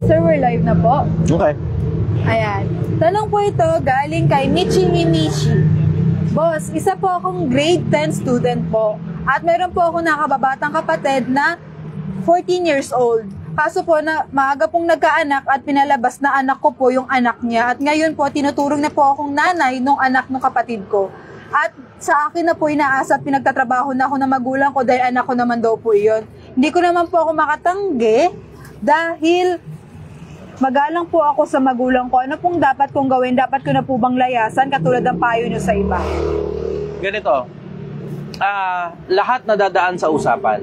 Sir, we're live na po. Okay. Ayan. Tanong po ito galing kay Michi Mimichi. Boss, isa po akong grade 10 student po. At meron po ako nakababatang kapatid na 14 years old. Kaso po na maaga pong nagkaanak at pinalabas na anak ko po yung anak niya. At ngayon po tinuturong na po akong nanay nung anak ng kapatid ko. At sa akin na po inaasa at pinagtatrabaho na ako ng magulang ko dahil anak ko naman daw po yun. Hindi ko naman po ako makatanggi dahil magalang po ako sa magulang ko. Ano pong dapat kong gawin? Dapat ko na po bang layasan katulad ng payo nyo sa iba? Ganito. Lahat nadadaan sa usapan.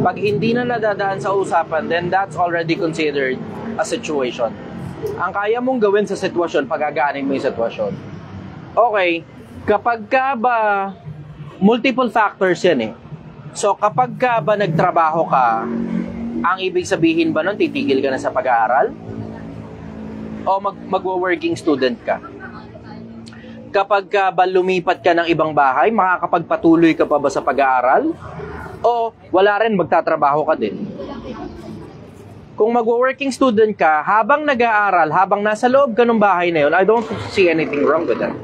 Pag hindi na nadadaan sa usapan, then that's already considered a situation. Ang kaya mong gawin sa sitwasyon, pagagaanin mo yung sitwasyon. Okay, kapag ka ba, multiple factors yan eh. So kapag ka ba nagtrabaho ka, ang ibig sabihin ba nun, titigil ka na sa pag-aaral? O magwo-working student ka? Kapag ka ba lumipat ka ng ibang bahay, makakapagpatuloy ka pa ba sa pag-aaral? O wala rin, magtatrabaho ka din? Kung magwo-working student ka, habang nag-aaral, habang nasa loob ka ng bahay na yun, I don't see anything wrong with that.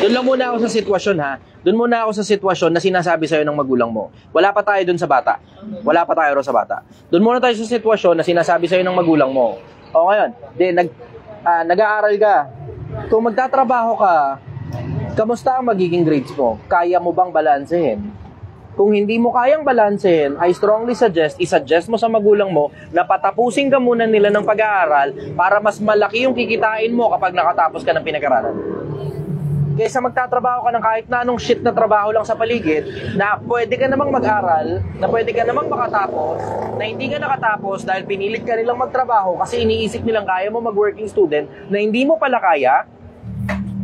Doon lang muna ako sa sitwasyon ha. Doon muna ako sa sitwasyon na sinasabi sa'yo ng magulang mo. Wala pa tayo doon sa bata. Wala pa tayo sa bata. Doon muna tayo sa sitwasyon na sinasabi sa'yo ng magulang mo. O ngayon, nag-aaral ka. Kung magtatrabaho ka, kamusta ang magiging grades mo? Kaya mo bang balansehin? Kung hindi mo kayang balansehin, I strongly isuggest mo sa magulang mo na patapusin ka muna nila ng pag-aaral para mas malaki yung kikitain mo kapag nakatapos ka ng pinag-aralan. Kaysa magtatrabaho ka ng kahit na anong shit na trabaho lang sa paligid, na pwede ka namang mag-aral, na pwede ka namang makatapos, na hindi ka nakatapos dahil pinilit ka nilang magtrabaho kasi iniisip nilang kaya mo mag-working student na hindi mo pala kaya,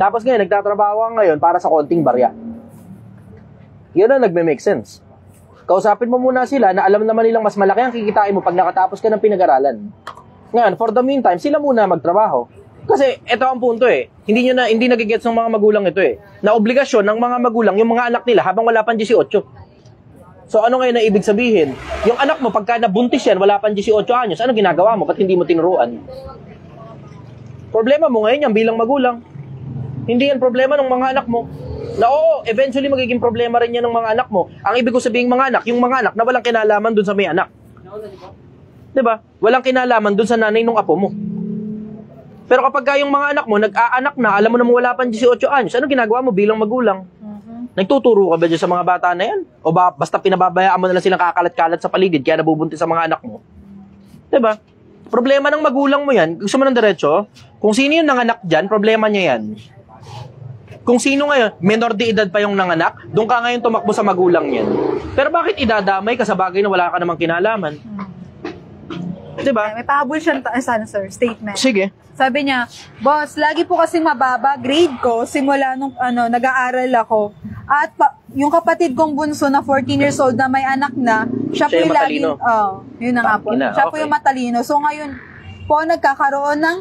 tapos ngayon nagtatrabaho ka ngayon para sa konting barya. Yun ang nagme-make sense. Kausapin mo muna sila na alam naman nilang mas malaki ang kikitain mo pag nakatapos ka ng pinag-aralan. Ngayon, for the meantime, sila muna magtrabaho. Kasi ito ang punto eh. Hindi nagigets ng mga magulang ito eh. Na obligasyon ng mga magulang yung mga anak nila habang wala pang 18. So ano ngayon na ibig sabihin? Yung anak mo pagka nabuntis yan, wala pang 18 anyos, ano ginagawa mo? Ba't hindi mo tinuruan? Problema mo ngayon yan bilang magulang. Hindi yan problema ng mga anak mo. Na oo, eventually magiging problema rin yan ng mga anak mo. Ang ibig ko sabihin mga anak, yung mga anak na walang kinalaman dun sa may anak. Diba? Walang kinalaman dun sa nanay ng apo mo. Pero kapag yung mga anak mo, nag-aanak na, alam mo na wala pang 18 anyos, ano ginagawa mo bilang magulang? Nagtuturo ka ba dyan sa mga bata na yan? O basta pinababayaan mo na lang silang kakalat-kalat sa paligid kaya nabubuntis sa mga anak mo? Diba? Problema ng magulang mo yan. Gusto mo ng diretso? Kung sino yung nanganak dyan, problema niya yan. Kung sino ngayon, menor de edad pa yung nanganak, doon ka ngayon tumakbo sa magulang yan. Pero bakit idadamay ka sa bagay na wala ka namang kinalaman? Diba? May pahabol siyang sir, statement. Sige. Sabi niya, boss, lagi po kasi mababa grade ko simula nung nag-aaral ako. At yung kapatid kong bunso na 14 years old na may anak na, siya po yung laging, yun na nga po. Siya po yung matalino. So ngayon po nagkakaroon ng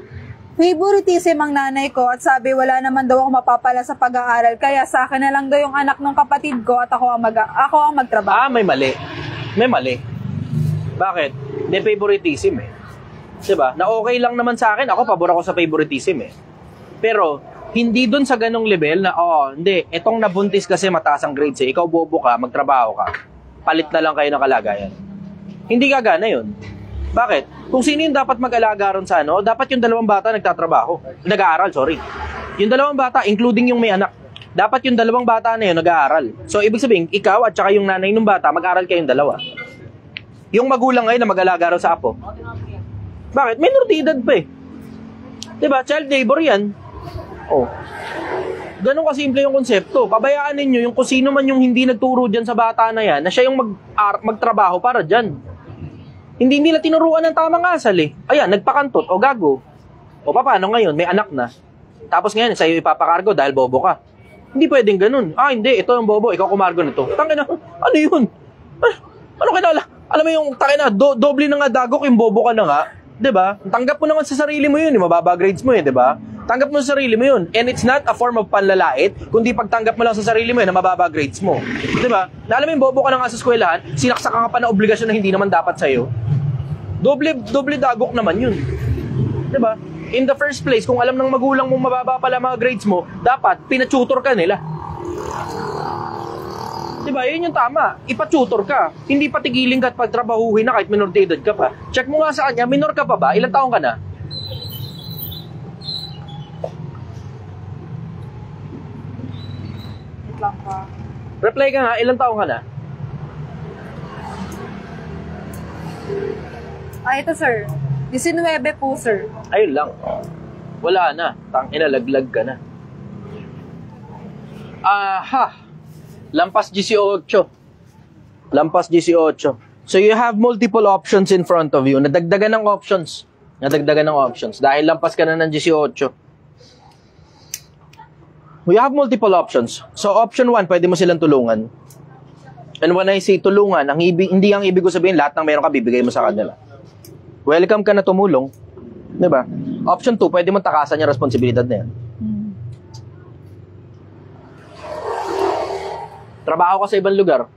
favoritism ang nanay ko at sabi wala naman daw ako mapapala sa pag-aaral kaya sa akin na lang daw yung anak ng kapatid ko at ako ang magtrabaho. May mali. May mali. Bakit? Hindi favoritism eh. Diba? Na okay lang naman sa akin, ako pabor ako sa favoritism eh. Pero hindi dun sa ganong level na hindi, etong nabuntis kasi mataas ang grades eh. Ikaw bobo ka, magtrabaho ka. Palit na lang kayo ng kalagayan. Hindi gagana yun. Bakit? Kung sino yung dapat mag-alaga ron sa dapat yung dalawang bata nag-aaral, sorry. Yung dalawang bata, including yung may anak. Dapat yung dalawang bata na yun nag-aaral. So, ibig sabihin, ikaw at saka yung nanay ng bata, mag-aaral kayong dalawa. Yung magulang ngayon na mag-alaga ron sa apo. Bakit? Minor de edad pa eh. Diba? Child labor yan. Ganun kasimple yung konsepto. Pabayaan ninyo yung kung sino man yung hindi nagturo dyan sa bata na yan, na siya yung magtrabaho para dyan. Hindi nila tinuruan ng tamang asal eh. Ayan, nagpakantot o gago. O paano ngayon? May anak na. Tapos ngayon, sa'yo ipapakargo dahil bobo ka. Hindi pwedeng ganun. Hindi, ito yung bobo, ikaw kumargo nito. Tangina, ano yun? Ano kinala? Alam mo yung, tangina, doble na nga dagok, yung bobo ka na nga. Diba? Tanggap mo naman sa sarili mo yun, mababa grades mo eh, diba? Tanggap mo sa sarili mo yun. And it's not a form of panlalait, kundi pagtanggap mo lang sa sarili mo yun na mababa grades mo. Diba? Na alam mo yung bobo ka na nga sa eskwelahan, sinaksak ka pa na obligasyon na hindi naman dapat sa'yo. Doble dagok naman yun. Diba? In the first place, kung alam ng magulang mong mababa pala mga grades mo, dapat pinatutor ka nila. Diba? Yun yung tama. Ipa-tutor ka. Hindi patigilin ka at pagtrabahuhin na kahit minor de edad ka pa. Check mo nga sa kanya, minor ka pa ba? Ilang taong ka na? Wait lang pa. Reply ka nga, ilang taong ka na? Ito sir. 19 po sir. Ayun lang. Wala na. Tangina, laglag ka na. Lampas 18. Lampas 18. So you have multiple options in front of you. Nadagdagan ng options. Dahil lampas ka na ng 18. We have multiple options. So option 1, pwede mo silang tulungan. And when I say tulungan, hindi ang ibig ko sabihin lahat ng meron ka bibigay mo sa kanila. Welcome ka na tumulong. Diba? Option 2, pwede mo takasan yung responsibilidad na yan. Trabaho ka sa ibang lugar.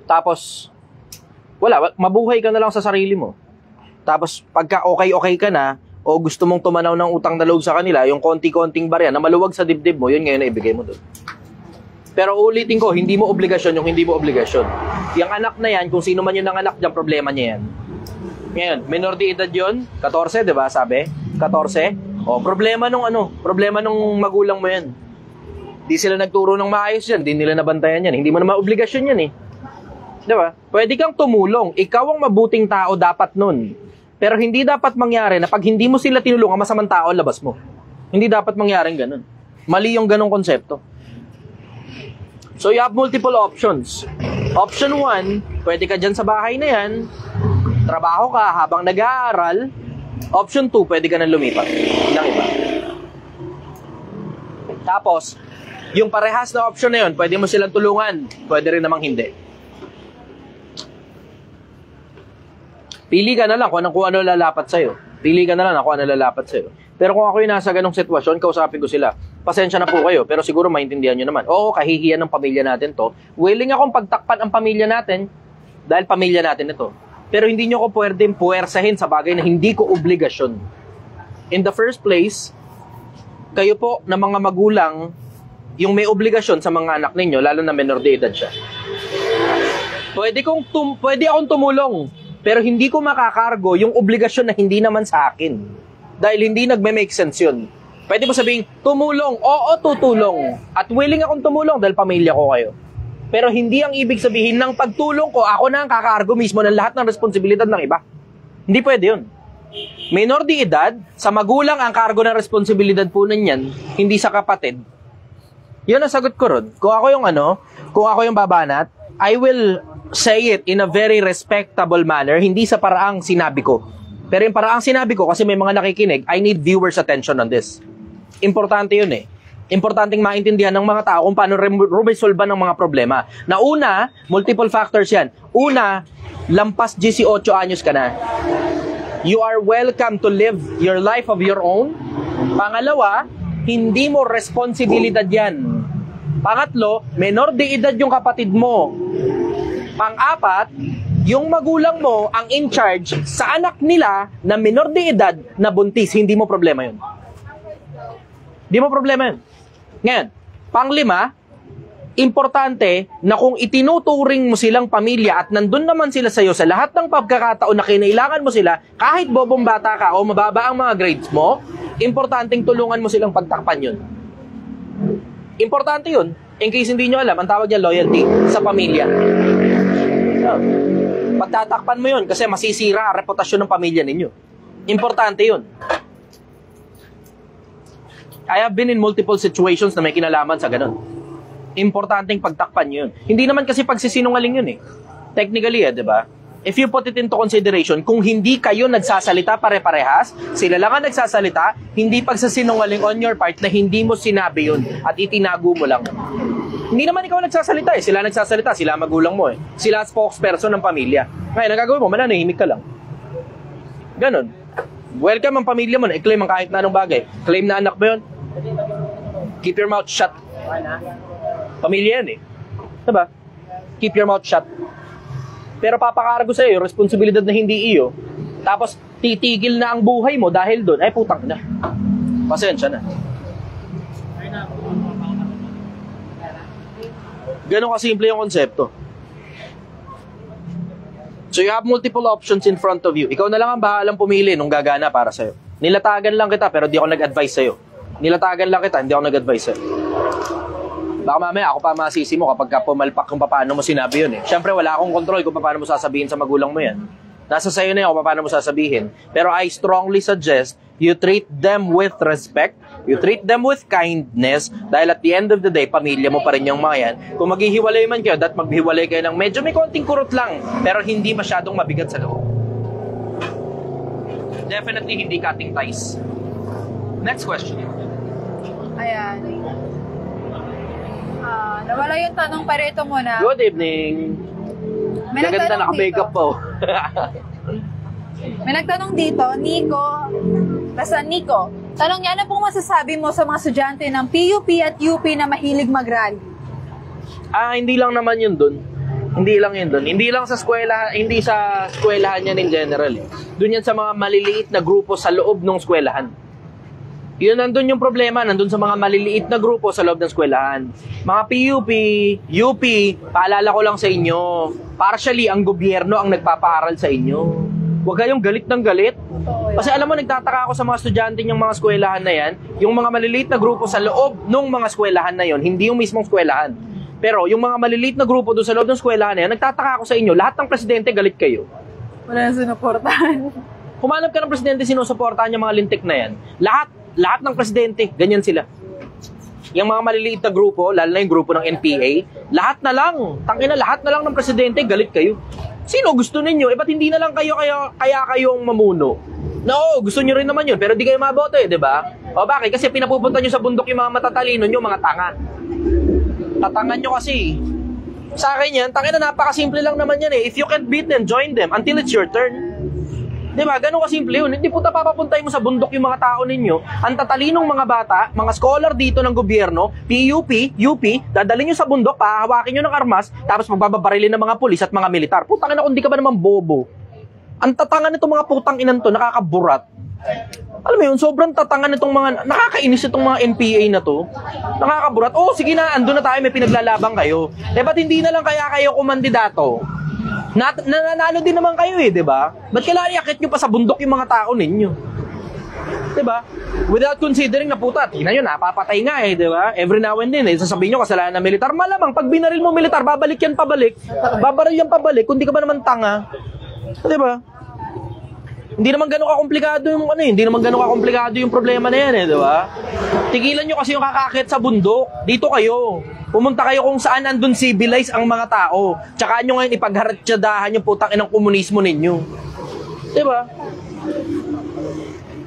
Tapos, mabuhay ka na lang sa sarili mo. Tapos, pagka okay ka na, o gusto mong tumanaw ng utang na loob sa kanila, yung konti-konting barya na maluwag sa dibdib mo, yun ngayon na ibigay mo doon. Pero ulitin ko, hindi mo obligasyon yung hindi mo obligasyon. Yung anak na yan, kung sino man yun ang anak dyan, problema niya yan. Ngayon, minor de edad yun, 14, di ba sabi? 14? O, problema nung magulang mo yan. Di sila nagturo ng maayos yan, di nila nabantayan yan. Hindi mo naman obligasyon yan eh. Di ba? Pwede kang tumulong. Ikaw ang mabuting tao dapat nun. Pero hindi dapat mangyari na pag hindi mo sila tinulungan, masamang tao labas mo. Hindi dapat mangyaring ganun. Mali yung ganung konsepto. So you have multiple options. Option 1, pwede ka dyan sa bahay na yan, trabaho ka habang nag-aaral. Option 2, pwede ka nang lumipat. Ilang iba. Tapos, yung parehas na option na yun, pwede mo silang tulungan, pwede rin namang hindi. Pili ka na lang kung ano lalapat sa'yo. Pero kung ako yung nasa ganong sitwasyon, kausapin ko sila. Pasensya na po kayo, pero siguro maintindihan nyo naman. Oo, kahihiyan ng pamilya natin to. Willing akong pagtakpan ang pamilya natin dahil pamilya natin ito. Pero hindi nyo ko pwedeng puwersahin sa bagay na hindi ko obligasyon. In the first place, kayo po na mga magulang, yung may obligasyon sa mga anak ninyo, lalo na minor de edad siya. Pwede akong tumulong, pero hindi ko makakargo yung obligasyon na hindi naman sa akin. Dahil hindi nagme-make sense yun. Pwede mo sabihin, tumulong, oo, tutulong. At willing akong tumulong dahil pamilya ko kayo. Pero hindi ang ibig sabihin ng pagtulong ko, ako na ang kakaargo mismo ng lahat ng responsibilidad ng iba. Hindi pwede yun. Minor de edad, sa magulang ang kargo ng responsibilidad po ninyan, hindi sa kapatid. Yun ang sagot ko ron. Kung ako yung babanat, I will say it in a very respectable manner, hindi sa paraang sinabi ko. Pero yung paraang sinabi ko, kasi may mga nakikinig, I need viewers' attention on this. Importante yun eh. Importanteng maintindihan ng mga tao kung paano resolve ng mga problema. Na una, multiple factors yan. Una, lampas 18 anyos ka na. You are welcome to live your life of your own. Pangalawa, hindi mo responsibilidad yan. Pangatlo, menor de edad yung kapatid mo. Pang-apat, yung magulang mo ang in charge sa anak nila na minor de edad na buntis. Hindi mo problema yun. Hindi mo problema yun. Ngayon, pang-lima, importante na kung itinuturing mo silang pamilya at nandun naman sila sa'yo sa lahat ng pagkakataon na kinailangan mo sila, kahit bobong bata ka o mababa ang mga grades mo, importanteng tulungan mo silang pagtakpan yun. Importante yun. In case hindi nyo alam, ang tawag niya loyalty sa pamilya. So, pagtatakpan mo yun kasi masisira ang reputasyon ng pamilya ninyo. Importante yun. I have been in multiple situations na may kinalaman sa ganun. Importanteng pagtakpan yun. Hindi naman kasi pagsisinungaling yun eh. Technically di ba? If you put it into consideration, kung hindi kayo nagsasalita pare-parehas, sila lang ang nagsasalita, hindi pagsasinungaling on your part na hindi mo sinabi yun at itinago mo lang. Hindi naman ikaw nagsasalita eh. Sila nagsasalita, sila magulang mo eh. Sila spokesperson ng pamilya. Ngayon, ang gagawin mo, mananahimik ka lang. Ganon. Welcome ang pamilya mo na i-claim ang kahit na anong bagay. Claim na anak mo yun. Keep your mouth shut. Pamilya yan eh. Diba? Keep your mouth shut. Pero papakargo sa'yo yung responsibilidad na hindi iyo. Tapos, titigil na ang buhay mo dahil doon, ay putang na. Pasensya na. Ganon kasimple yung konsepto. So you have multiple options in front of you. Ikaw na lang ang bahalang pumili nung gagana para sa'yo. Nilatagan lang kita pero di ako nag-advise sa'yo. Nilatagan lang kita, hindi ako nag-advise sa'yo. Baka mamaya ako pa masisi mo kapag pumalpak kung paano mo sinabi yun eh. Siyempre wala akong control kung paano mo sasabihin sa magulang mo yan. Nasa sa'yo na yun kung paano mo sasabihin. Pero I strongly suggest you treat them with respect, you treat them with kindness, dahil at the end of the day, pamilya mo pa rin yung mga yan. Kung maghihiwalay man kayo, maghiwalay kayo ng medyo may konting kurot lang, pero hindi masyadong mabigat sa loob. Definitely hindi cutting ties. Next question. Ayan. Nawala yung tanong, pero ito muna. Good evening. May Gaganda nagtanong naka-makeup dito. po. May nagtanong dito, Nico. Basta Nico. Tanong niya, ano pong masasabi mo sa mga estudyante ng PUP at UP na mahilig mag-rally? Hindi lang naman yun dun. Hindi lang yun dun. Hindi lang sa eskwela, hindi sa eskwelahan yan in general. Dun yan sa mga maliliit na grupo sa loob ng eskwelahan. Yun, nandun yung problema, nandun sa mga maliliit na grupo sa loob ng eskwelahan. Mga PUP, UP, paalala ko lang sa inyo, partially ang gobyerno ang nagpapaaral sa inyo. Huwag kayong galit ng galit. Kasi alam mo, nagtataka ako sa mga estudyante ng mga eskwelahan na yan, yung mga maliliit na grupo sa loob ng mga eskwelahan na yon, hindi yung mismong eskwelahan. Pero yung mga maliliit na grupo doon sa loob ng eskwelahan na yan, nagtataka ako sa inyo, lahat ng presidente galit kayo. Wala na sinuportahan. Humanap ka ng presidente, sinusuportahan yung mga lintik na yan. Lahat ng presidente, ganyan sila. Yung mga maliliit na grupo, lalo na yung grupo ng NPA, lahat na lang ng presidente, galit kayo. Sino gusto ninyo? Ba't hindi na lang kaya kayong mamuno? No, gusto nyo rin naman yun, pero di kayo maboto di ba? O bakit? Kasi pinapupunta nyo sa bundok yung mga matatalino nyo, mga tanga. Tatangan nyo kasi. Sa akin yan, tangina, napakasimple lang naman yan eh. If you can't beat them, join them until it's your turn. Diba? Ganun kasimple yun. Hindi po papapuntay mo sa bundok yung mga tao ninyo. Ang tatalinong mga bata, mga scholar dito ng gobyerno, PUP, UP, dadalhin nyo sa bundok, pahawakin nyo ng armas, tapos magbabarilin ng mga pulis at mga militar. Putang ina, kung di ka ba naman bobo. Ang tatangan nitong mga putang inan to, nakakaburat. Alam mo yun, sobrang tatangan nitong mga, nakakainis itong mga NPA na to. Nakakaburat. Oh, sige na, andun na tayo, may pinaglalabang kayo. Ba't hindi na lang kaya kayo kumandidato? Nananalo din naman kayo di ba? Ba't kailangan iakit nyo pa sa bundok yung mga tao ninyo? Di ba? Without considering na puta, tingnan nyo, napapatay nga di ba? Every now and then, sasabihin nyo kasalanan ng militar. Malamang, pag binaril mo militar, babalik yan pabalik. Babaril yan pabalik, kung di ka ba naman tanga. Di ba? Hindi naman gano'ng kakomplikado yung hindi naman gano'ng kakomplikado yung problema na yan di ba? Tigilan nyo kasi yung kakakit sa bundok. Dito kayo. Pumunta kayo kung saan andun civilized ang mga tao. Tsaka nyo ngayon ipagharatsyadahan yung putang inang komunismo ninyo. Diba?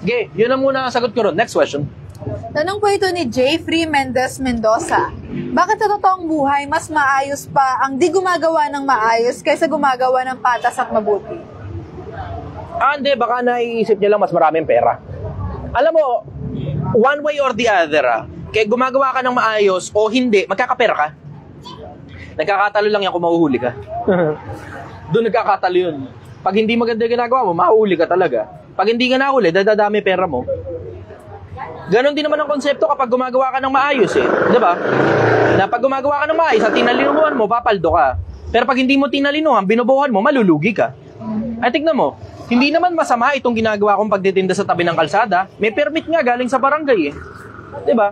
Okay, yun ang muna ang sagot ko ron. Next question. Tanong po ito ni Jeffrey Mendez Mendoza. Bakit sa totoong buhay, mas maayos pa ang di gumagawa ng maayos kaysa gumagawa ng patas at mabuti? Hindi, baka naiisip niya lang mas maraming pera. Alam mo, one way or the other, kaya gumagawa ka ng maayos o hindi, magkakapera ka. Nagkakatalo lang yan kung mahuhuli ka. Doon nagkakatalo yun. Pag hindi maganda ginagawa mo, mahuhuli ka talaga. Pag hindi ka nahuli, dadadami pera mo. Ganon din naman ang konsepto kapag gumagawa ka ng maayos Diba? Na pag gumagawa ka ng maayos at tinalinuhan mo, papaldo ka. Pero pag hindi mo tinalinuhan, binubuhan mo, malulugi ka. Ay, tignan mo. Hindi naman masama itong ginagawa kong pagtitinda sa tabi ng kalsada. May permit nga galing sa barangay Diba?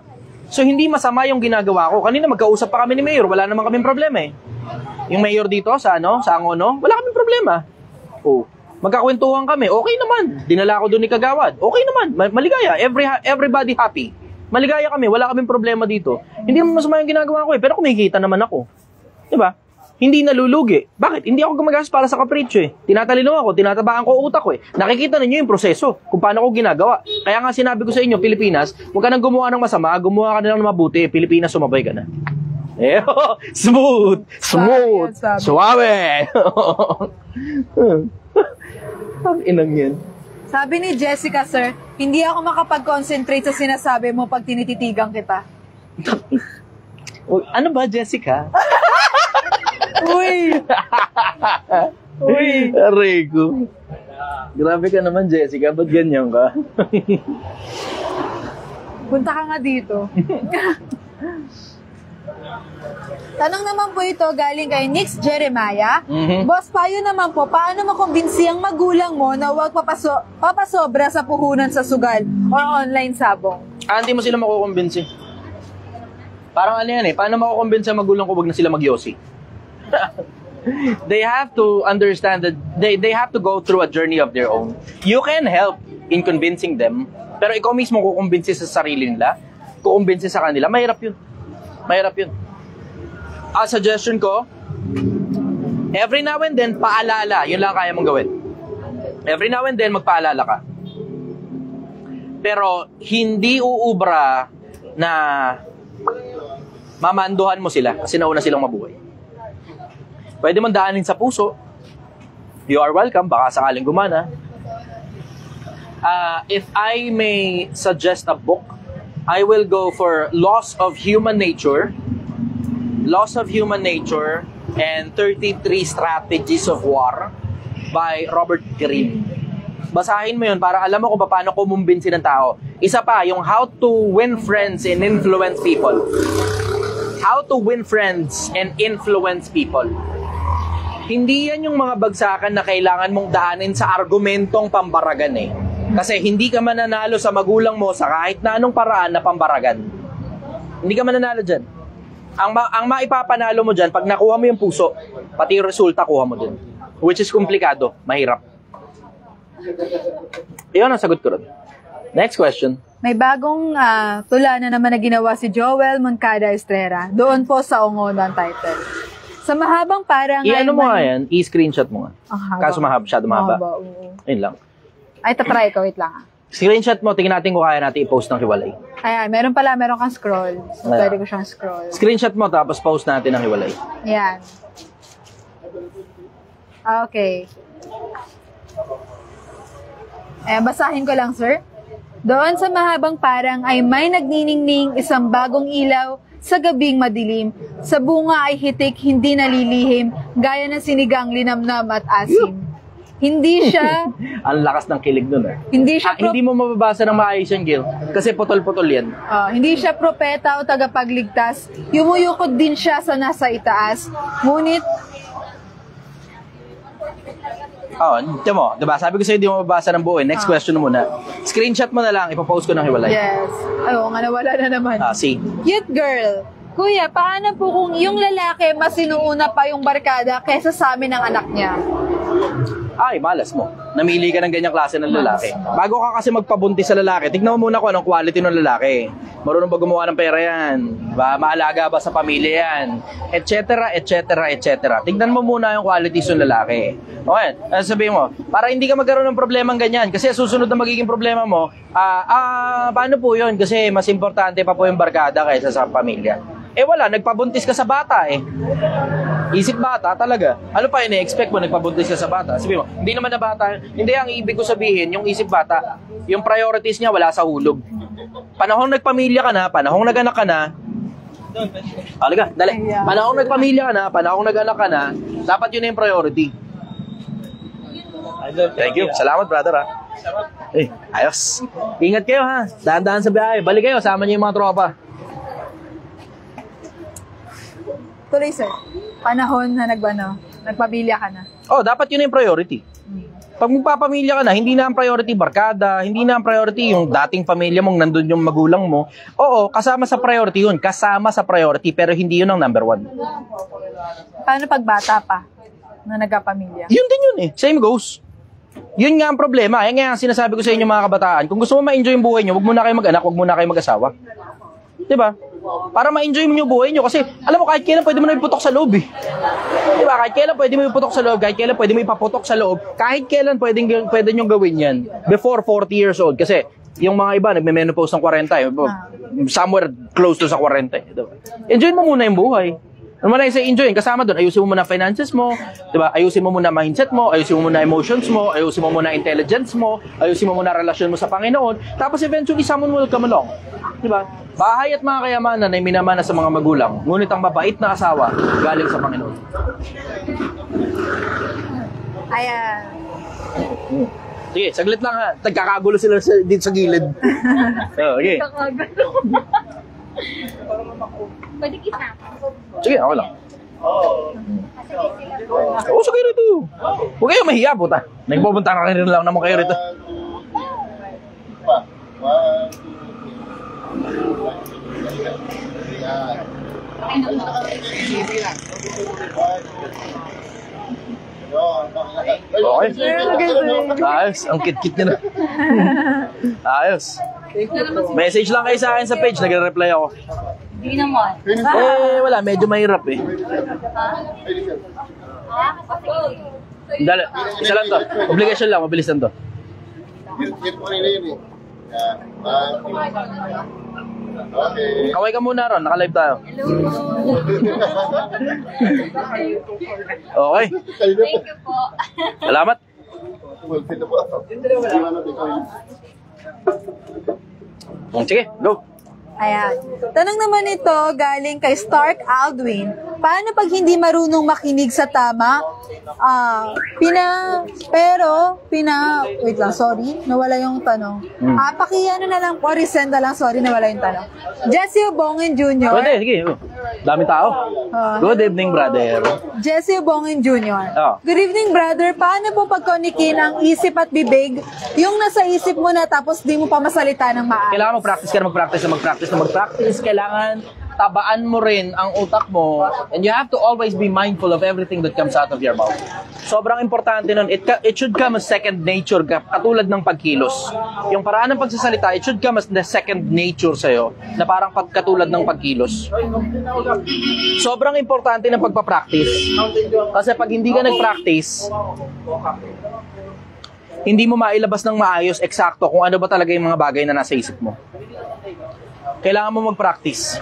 So, hindi masama yung ginagawa ko. Kanina magkausap pa kami ni Mayor. Wala naman kaming problema Yung Mayor dito sa Angono, wala kaming problema. Magkakwentuhan kami. Okay naman. Dinala ko doon ni Kagawad. Okay naman. Maligaya. Everybody happy. Maligaya kami. Wala kaming problema dito. Hindi naman masama yung ginagawa ko Pero kumikita naman ako. Diba? Hindi nalulugi. Bakit? Hindi ako gumagastos para sa kapritsyo Tinatalino ako, tinatabaan ko utak ko Nakikita ninyo yung proseso kung paano ko ginagawa. Kaya nga sinabi ko sa inyo, Pilipinas, huwag ka nang gumawa ng masama, gumawa ka na ng mabuti. Pilipinas, sumabay ka na. Smooth! Suave! Ang inang yan. Sabi ni Jessica, sir, hindi ako makapag-concentrate sa sinasabi mo pag tinititigan kita. Ano ba, Jessica? Uy! Uy! Aray ko. Grabe ka naman, Jessica. Ba't ganyan ka? Punta ka nga dito. Tanong naman po ito galing kay Nix Jeremiah. Boss, payo naman po, paano makumbinsi ang magulang mo na huwag papasobra sa puhunan sa sugal or online sabong? Hindi mo sila makukumbinsi. Parang ano yan eh, paano makukumbinsi ang magulang ko wag na sila magyosi? They have to understand that they have to go through a journey of their own. You can help in convincing them, pero ikaw mismo kukumbinsi sa sarili nila, kukumbinsi sa kanila, mahirap yun. Mahirap yun. Suggestion ko, every now and then, paalala. Yun lang kaya mong gawin. Every now and then, magpaalala ka. Pero, hindi uubra na mamanduhan mo sila kasi nauna silang mabuhay. Pwede mong daanin sa puso. You are welcome. Baka sakaling gumana. If I may suggest a book, I will go for Loss of Human Nature and 33 Strategies of War by Robert Greene. Basahin mo yun para alam mo kung paano kumumbinsi ng tao. Isa pa, yung How to Win Friends and Influence People. How to Win Friends and Influence People. Hindi yan yung mga bagsakan na kailangan mong daanin sa argumentong pambaragan eh. Kasi hindi ka mananalo sa magulang mo sa kahit na anong paraan na pambaragan. Hindi ka mananalo dyan. Ang maipapanalo mo dyan, pag nakuha mo yung puso, pati yung resulta kuha mo din. Which is komplikado, mahirap. Iyon ang sagot ko rin. Next question. May bagong tula na naman na ginawa si Joel Moncada Estrera. Doon po sa Ongonan title. Sa mahabang parang... I-ano mo nga yan, i-screenshot mo nga. Kaso masyado mahaba. Ayun lang. Ay, tapray ko, wait lang. Screenshot mo, tingnan natin kung kaya natin i-post ng hiwalay. Ayan, meron kang scroll. So, pwede ko siyang scroll. Screenshot mo, tapos post natin ng hiwalay. Ayan. Okay. Ayan, basahin ko lang, sir. Doon sa mahabang parang ay may nagniningning isang bagong ilaw sa gabing madilim. Sa bunga ay hitik, hindi nalilihim, gaya ng sinigang linamnam at asim. Hindi siya... Ang lakas ng kilig nun eh. Hindi siya... Hindi mo mababasa ng maayos yung Gil. Kasi putol-putol yan. Hindi siya propeta o tagapagligtas. Yumuyukod din siya sa nasa itaas. Ngunit... Ito mo. Diba? Sabi ko sa'yo hindi mo mababasa ng buo eh. Next question muna. Screenshot mo na lang. Ipapost ko ng hiwalay. Yes. Ayaw nga, nawala na naman. See? Cute girl. Kuya, paano po kung yung lalaki mas sinuuna pa yung barkada kesa sa amin ng anak niya? Ay, malas mo. Namili ka ng ganyang klase ng lalaki. Bago ka kasi magpabuntis sa lalaki, tignan mo muna kung anong quality ng lalaki. Marunong ba gumawa ng pera yan? Maalaga ba sa pamilya yan? Etc. Tignan mo muna yung qualities ng lalaki. Okay, sabihin mo, para hindi ka magkaroon ng problemang ganyan, kasi susunod na magiging problema mo, paano po yun? Kasi mas importante pa po yung barkada kaysa sa pamilya. Wala, nagpabuntis ka sa bata eh. Isip bata talaga. Ano pa ine-expect mo nagpabuntis ka sa bata? Sabi mo, hindi naman na bata. Hindi, ang ibig ko sabihin, yung isip bata, yung priorities niya wala sa hulog. Panahong nagpamilya ka na, panahong nag-anak ka na, alaga, dali. Panahong nagpamilya ka na, panahong nag-anak ka na, dapat yun na yung priority. Thank you. Salamat, brother ha. Ayos. Ingat kayo ha. Dahan-dahan sa biyahe. Balik kayo, sama niyo yung mga tropa. Tuloy, sir. Panahon na nagpamilya ka na. Dapat yun yung priority. Pag magpapamilya ka na, hindi na ang priority barkada, hindi na ang priority yung dating pamilya mong nandun yung magulang mo. Oo, kasama sa priority yun. Kasama sa priority, pero hindi yun ang number one. Paano pag bata pa na nagkapamilya? Yun din yun eh. Same goes. Yun nga ang problema. Yan nga ang sinasabi ko sa inyo mga kabataan. Kung gusto mo ma-enjoy yung buhay nyo, wag muna kayo mag-anak, wag muna kayo mag-asawa. Diba? Para ma-enjoy mo yung buhay nyo. Kasi, alam mo, kahit kailan pwede mo na iputok sa loob eh. Diba? Kahit kailan pwede mo iputok sa loob, kahit kailan pwede mo ipaputok sa loob, kahit kailan pwede nyo gawin yan before 40 years old. Kasi, yung mga iba, nagme-menopause ng 40, somewhere close to sa 40. Diba? Enjoy mo muna yung buhay. Ano man ay sa enjoy, kasama doon, ayusin mo muna finances mo, diba? Ayusin mo muna mindset mo, ayusin mo muna emotions mo, ayusin mo muna intelligence mo, ayusin mo muna relasyon mo sa Panginoon, tapos eventually someone will come along. Diba? Bahay at mga kayamanan ay minamana sa mga magulang, ngunit ang mabait na asawa galing sa Panginoon. Ayan. Sige, saglit lang ha. Nagkakagulo sila dito sa gilid. Okay. Pwede kita. Sige, ako lang. Oo, sige rito. Huwag kayong mahiya, puta. Nagpupunta na rin lang naman kayo rito. Okay. Ayos, ang kit-kit nyo na. Ayos. Message lang kayo sa akin sa page, nagre-reply ako. Hindi naman. Wala, medyo mahirap eh. Dali, isa lang to. Obligation lang, mabilis lang to. Okay. Kaway ka muna ron, naka-live tayo. Okay, Thank you po. salamat. Sige, go. Ayan. Tanong naman ito galing kay Stark Aldwin. Paano pag hindi marunong makinig sa tama? Wait lang, sorry. Nawala yung tanong. Pakiano na lang po, resend na lang, sorry, nawala yung tanong. Jesse Obongin Jr. Pwede, sige. Daming tao. Good evening, brother. Jesse Obongin Jr. Oh. Good evening, brother. Paano po pagkonikin ang isip at bibig? Yung nasa isip mo na tapos di mo pa masalita ng maayos. Kailangan mag-practice ka na mag-practice. Kailangan tabaan mo rin ang utak mo, and you have to always be mindful of everything that comes out of your mouth. Sobrang importante nun. It should come as second nature, katulad ng pagkilos. Yung paraan ng pagsasalita, it should come as the second nature sa'yo, na parang katulad ng pagkilos. Sobrang importante ng pagpapractice. Kasi pag hindi ka nag-practice, hindi mo mailabas ng maayos eksakto kung ano ba talaga yung mga bagay na nasa isip mo. Kailangan mo mag-practice.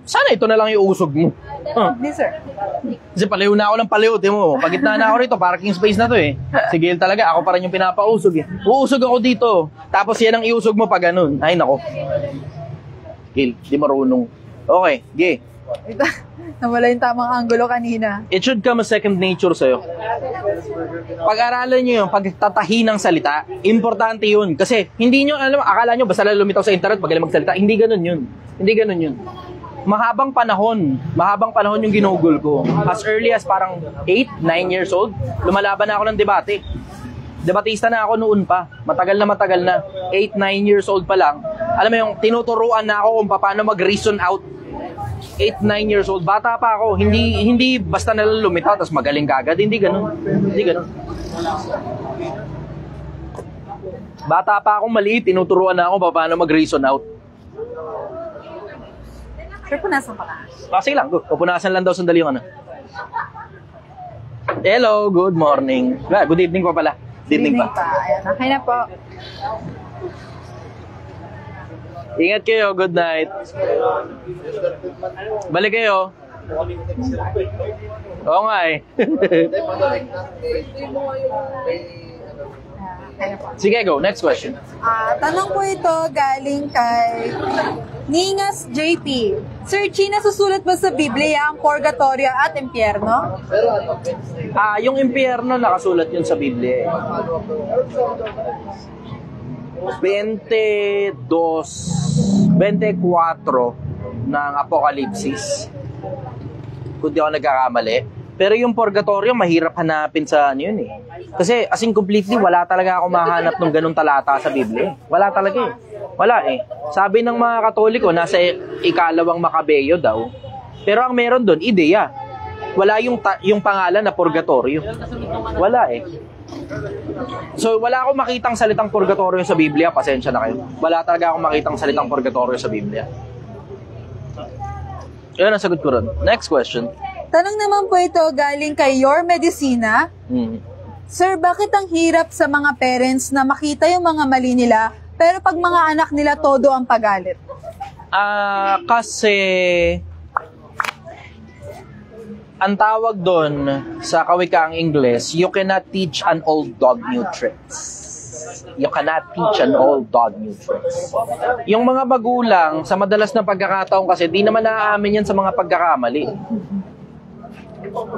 Sana ito na lang yung usog mo. Yes, sir. Kasi palayo na ako ng palayo. Timo, pagitna na ako rito, parking space na to eh. Sige talaga, ako pa rin yung pinapausog eh. Uusog ako dito. Tapos yan ang iusog mo pag ganun. Ay nako. Gil, di marunong. Okay, Gay. Nawala yung tamang angulo kanina. It should come a second nature sa'yo. Pag-aralan nyo yung pagtatahi ng salita, importante yun. Kasi hindi nyo, akala nyo basta lang lumitaw sa internet pag magsalita. Hindi ganun yun. Hindi ganun yun. Mahabang panahon yung ginugol ko. As early as parang 8, 9 years old, lumalaban na ako ng debate. Debatista na ako noon pa. Matagal na. 8, 9 years old pa lang. Alam mo yung tinuturuan na ako kung paano mag-reason out. 8, 9 years old. Bata pa ako. Hindi basta nalang lumitaw tapos magaling kagad. Hindi ganun. Bata pa akong maliit. Tinuturuan na ako paano mag-reason out. Sir, punasan pa ka. Sige lang. Go. Pupunasan lang daw sandali yung ano. Hello. Good morning. Good evening pa pala. Good evening pa. Ayan, okay na po. Ingat kayo. Good night. Balik kayo. Oo nga eh. Sige, go. Next question. Tanong po ito galing kay Ningas JP. Sir Chi, nasusulat ba sa Biblia ang purgatorio at impyerno? Yung impyerno nakasulat yun sa Biblia eh. 24 ng Apokalipsis. Kung di ako nagkakamali. Pero yung purgatorio, mahirap hanapin sa ano yun eh. Kasi as in completely, wala talaga ako mahanap ng ganung talata sa Biblia. Wala talaga eh. Wala eh. Sabi ng mga Katoliko, nasa ikalawang Makabeyo daw. Pero ang meron doon, ideya. Wala yung pangalan na purgatorio. Wala eh. So, wala akong makitang salitang purgatorio sa Biblia. Pasensya na kayo. Wala talaga akong makitang salitang purgatorio sa Biblia. Yan ang sagot ko ron. Next question. Tanong naman po ito galing kay Your Medicina. Sir, bakit ang hirap sa mga parents na makita yung mga mali nila, pero pag mga anak nila, todo ang pagalit? Kasi ang tawag doon sa kawikaang Ingles, you cannot teach an old dog new tricks. You cannot teach an old dog new tricks. Yung mga magulang, sa madalas na pagkakataon kasi, di naman naaamin yan sa mga pagkakamali.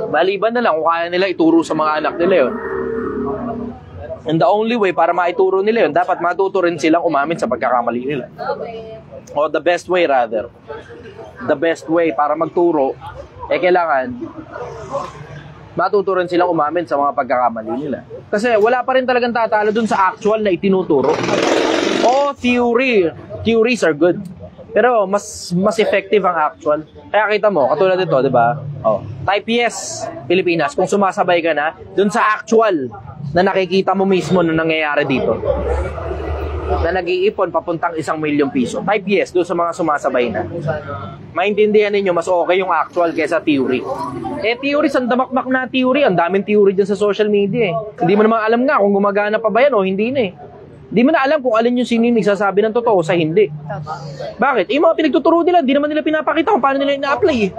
Maliban na lang kung kaya nila ituro sa mga anak nila yun. And the only way para maituro nila yun, dapat matuto rin silang umamin sa pagkakamali nila. O the best way rather. The best way para magturo, kailangan matuto rin silang umamin sa mga pagkakamali nila. Kasi wala pa rin talagang tatalo dun sa actual na itinuturo. O theory. Theories are good. Pero mas effective ang actual. Kaya kita mo, katulad dito, di ba? Oh, type yes, Pilipinas, kung sumasabay ka na dun sa actual na nakikita mo mismo na nangyayari dito. Na nag-iipon papuntang 1 milyong piso. Type yes dun sa mga sumasabay na. Maintindihan ninyo, mas okay yung actual kaysa theory. Theory, sandamakmak na theory. Ang daming theory dyan sa social media eh. Hindi mo naman alam nga kung gumagana pa ba yan o hindi na eh. Hindi mo na alam kung alin yung sino yung nagsasabi ng totoo sa hindi. Bakit? Yung mga pinagtuturo nila, hindi naman nila pinapakita kung paano nila ina-apply eh.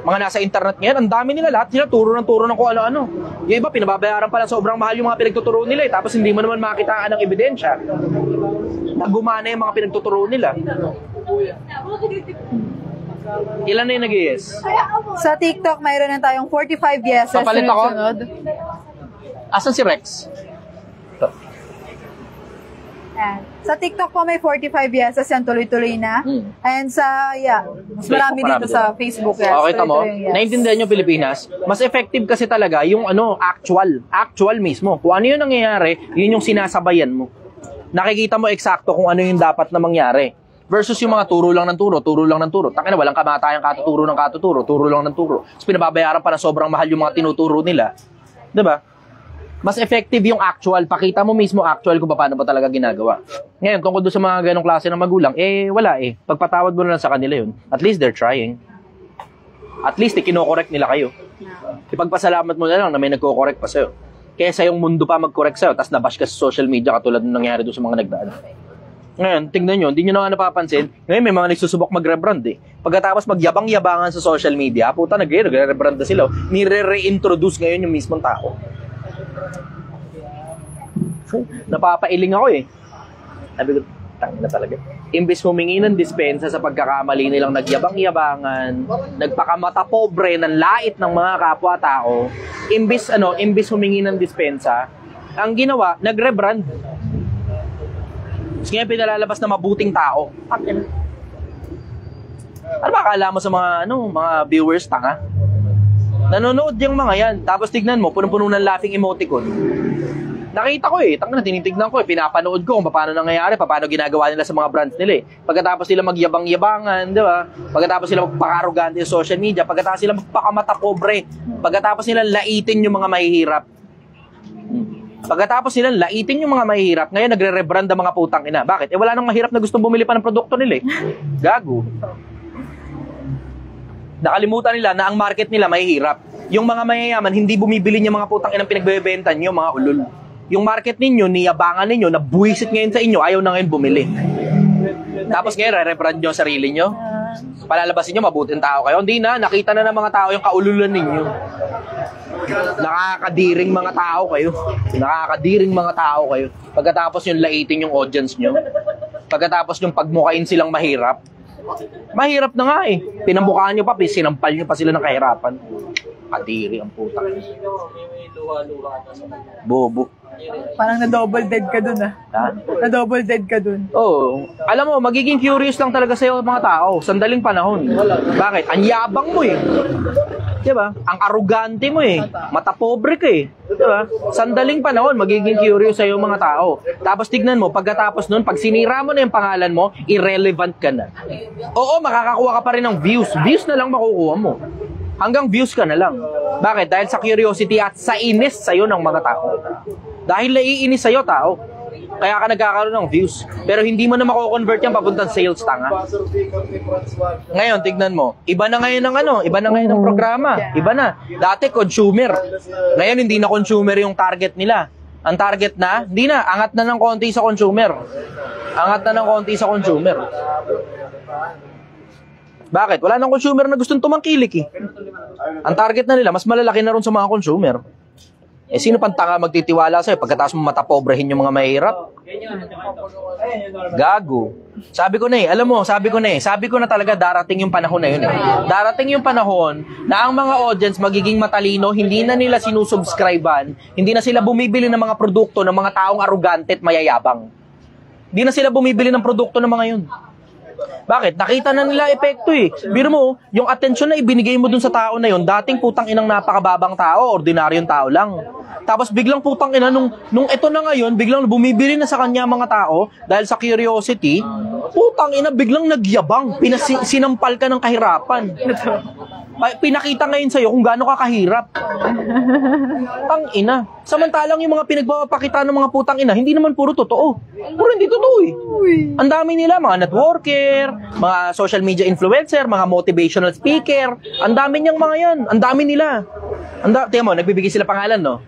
Mga nasa internet ngayon, ang dami nila, lahat sila turo ng kung ano-ano. Yung iba, pinababayaran pala sobrang mahal yung mga pinagtuturo nila eh, tapos hindi mo naman makitaan ng ebidensya na gumana yung mga pinagtuturo nila. Ilan na yung nag-yes? Sa TikTok, mayroon na tayong 45 yeses. Papalit ako? Sunod. Asan si Rex? Sa TikTok po may 45 yeses yan, tuloy-tuloy na. And sa, mas marami Facebook, dito sa Facebook. Yes, Okay, tamo. tuloy-tuloy yung yes. Naintindihan nyo Pilipinas, mas effective kasi talaga yung actual mismo. Kung ano yung nangyayari, yun yung sinasabayan mo. Nakikita mo eksakto kung ano yung dapat na mangyari. Versus yung mga turo lang ng turo. Takina, walang kamatayang katuturo ng katuturo, turo lang ng turo. Tapos pinababayaran pa na sobrang mahal yung mga tinuturo nila. 'Di ba? Mas effective yung actual. Pakita mo mismo actual kung paano ba talaga ginagawa. Ngayon, tungkol doon sa mga ganong klase ng magulang, wala eh. Pagpatawad mo na lang sa kanila yun. At least they're trying. At least, kino-correct nila kayo. Ipagpasalamat mo na lang na may nagko-correct pa sa'yo. Kesa yung mundo pa mag-correct sa'yo, tapos nabash ka sa social media katulad ng nangyari doon sa mga nagdaan. Ngayon, tingnan nyo, hindi nyo na napapansin. Ngayon, may mga nagsusubok mag-rebrand eh. Pagkatapos magyabang-yabangan sa social media, puta, nagre-rebrand na sila. Nire-reintroduce ngayon yung mismong tao. Napapailing ako eh. Sabi ko, tangina talaga. Imbes humingi ng dispensa sa pagkakamali nilang nagyabang-yabangan, nagpakamata pobre ng lait ng mga kapwa-tao, imbes humingi ng dispensa, ang ginawa, nag-rebrand. Tapos ngayon pinalalabas na mabuting tao. Ano ba akala mo sa mga viewers, tanga? Nanonood yung mga yan. Tapos tignan mo, punong-puno ng laughing emoticon. Nakita ko eh, tinitignan ko eh, pinapanood ko kung paano nangyayari, paano ginagawa nila sa mga brands nila eh. Pagkatapos sila magyabang-yabangan, di ba? Pagkatapos sila magpaka-arrogante sa social media, pagkatapos sila magpakamata pobre, pagkatapos nila laitin yung mga mahihirap. Pagkatapos nila laitin yung mga mahihirap, ngayon nagre-rebrand ang mga putang ina. Bakit? Wala nang mahirap na gustong bumili pa ng produkto nila eh. Gago. Nakalimutan nila na ang market nila mahihirap. Yung mga mayayaman, hindi bumibili niya mga putang inang pinagbebenta niyo, mga ulol. Yung market ninyo, niyabangan ninyo, na buwisit ngayon sa inyo, ayaw na ngayon bumili. Tapos ngayon, re-rebrand nyo ang sarili nyo. Palalabasin nyo, mabuting tao kayo. Hindi na, nakita na ng mga tao yung kaululan ninyo. Nakakadiring mga tao kayo. Nakakadiring mga tao kayo. Pagkatapos yung laitin yung audience nyo. Pagkatapos yung pagmukain silang mahirap. Mahirap na nga eh. Pinambukaan nyo pa, sinampal nyo pa sila ng kahirapan. Kadiri ang putang. Bobo. Parang na-double dead ka dun ah. Ha? Na-double dead ka dun. Oo. Alam mo, magiging curious lang talaga sa'yo mga tao. Sandaling panahon. Bakit? Ang yabang mo eh. Diba? Ang arugante mo eh. Mata pobre ka eh. Diba? Sandaling panahon, magiging curious sa'yo mga tao. Tapos tignan mo, pagkatapos nun, pag sinira mo na yung pangalan mo, irrelevant ka na. Oo, makakakuha ka pa rin ng views. Views na lang makukuha mo. Hanggang views ka na lang. Bakit? Dahil sa curiosity at sa inis sa'yo ng mga tao. Dahil naiinis sa'yo, tao. Kaya ka nagkakaroon ng views. Pero hindi mo na mako-convert yan papuntang sales, tanga. Ngayon, tignan mo. Iba na ngayon ng programa. Iba na. Dati, consumer. Ngayon, hindi na consumer yung target nila. Ang target na, hindi na. Angat na ng konti sa consumer. Bakit? Wala nang consumer na gustong tumangkilik eh. Ang target na nila, mas malalaki na rin sa mga consumer. Eh, sino pang tanga magtitiwala sa'yo pagkatapos mo matapobrehin yung mga mahirap? Gago. Sabi ko na talaga darating yung panahon na yun eh. Darating yung panahon na ang mga audience magiging matalino, hindi na nila sinusubscribean, hindi na sila bumibili ng mga produkto ng mga taong arugante at mayayabang. Hindi na sila bumibili ng produkto ng mga yun. Bakit? Nakita na nila epekto eh. Biro mo, yung atensyon na ibinigay mo dun sa tao na yun, dating putang inang napakababang tao, ordinaryong tao lang. Tapos biglang putang ina, nung ito na ngayon, biglang bumibili na sa kanya mga tao, dahil sa curiosity, putang ina, biglang nagyabang, sinampal ka ng kahirapan. Pinakita ngayon sa'yo kung gaano ka kahirap. Tang ina. Samantalang yung mga pinagpapakita ng mga putang ina, hindi naman puro totoo. Puro hindi totoo eh. Ang dami nila, mga networker, mga social media influencer, mga motivational speaker. Ang dami niyang mga yan. Ang dami nila. Tingnan mo, nagbibigay sila pangalan, no?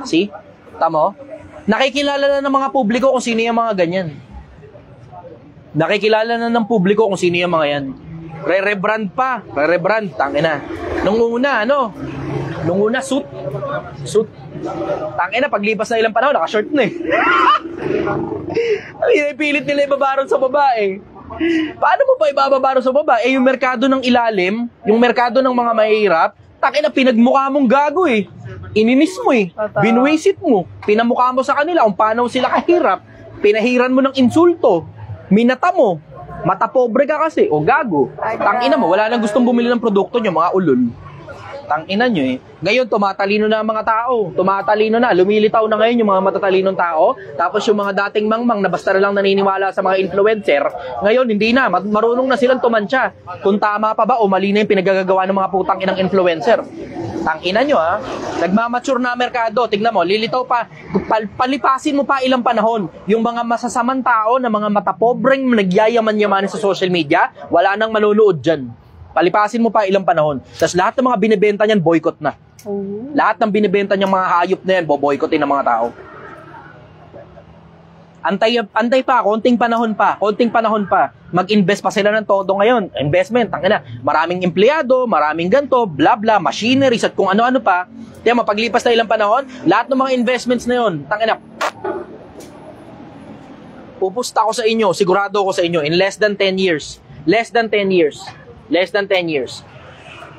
See? Tamo? Nakikilala na ng mga publiko kung sino yung mga ganyan. Nakikilala na ng publiko kung sino yung mga yan. Re-rebrand pa. Re-rebrand. Tangina. Nung una, suit. Tangina, paglipas na ilang panahon, naka-short na eh. Pilit nila ibabaron sa babae. Paano mo ba ibababaron sa babae? Eh, yung merkado ng ilalim, yung merkado ng mga mahirap, tangina, pinagmukha mong gago eh. Ininis mo eh. Binwisit mo. Pinamukha mo sa kanila kung paano sila kahirap. Pinahiran mo ng insulto. Minata mo. Mata pobre ka kasi, o gago. Tangina mo, wala nang gustong bumili ng produkto nyo, mga ulol. Tangina nyo eh. Ngayon, tumatalino na ang mga tao. Tumatalino na. Lumilitaw na ngayon yung mga matatalinong tao. Tapos yung mga dating mangmang na basta na lang naniniwala sa mga influencer, ngayon, hindi na. Marunong na silang tumansya. Kung tama pa ba o mali na yung pinagagagawa ng mga putang inang influencer. Tangina nyo ha. Nagmamature na merkado. Tignan mo, lilitaw pa. Palipasin mo pa ilang panahon. Yung mga masasamang tao na mga matapobreng nagyayaman-yamanin sa social media, wala nang manonood dyan. Palipasin mo pa ilang panahon. Tapos lahat ng mga binibenta niyan, boycott na. Lahat ng binibenta niyang mga hayop na yan, boboycottin ng mga tao. Antay pa, konting panahon pa. Mag-invest pa sila ng todo ngayon. Investment, tangina. Maraming empleyado, maraming ganto, bla bla, machineries at kung ano-ano pa. Kaya mapaglipas na ilang panahon, lahat ng mga investments na yun, tangina. Pupusta ko sa inyo, sigurado ko sa inyo, in less than 10 years,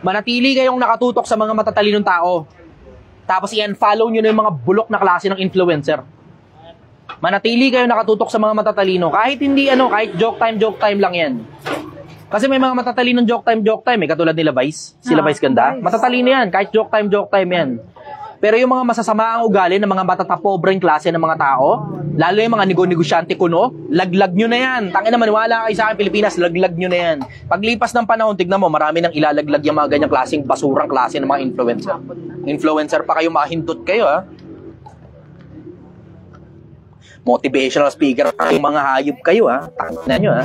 manatili kayong nakatutok sa mga matatalinong tao. Tapos i-unfollow nyo na yung mga bulok na klase ng influencer. Manatili kayo nakatutok sa mga matatalino. Kahit hindi kahit joke time lang yan. Kasi may mga matatalinong joke time, katulad nila Vice. Sila Vice ganda. Vice. Matatalino yan, kahit joke time yan. Pero yung mga masasama ang ugali ng mga matatapobreng klase ng mga tao, lalo yung mga negosyante kuno, laglag nyo na yan. Tangina, maniwala kayo sa akin, Pilipinas, laglag nyo na yan. Paglipas ng panahon, tignan mo, marami nang ilalaglag yung mga ganyang klaseng basurang klase ng mga influencer. Influencer pa kayo, makahindot kayo ha. Motivational speaker, yung mga hayop kayo ha. Tangina nyo ha.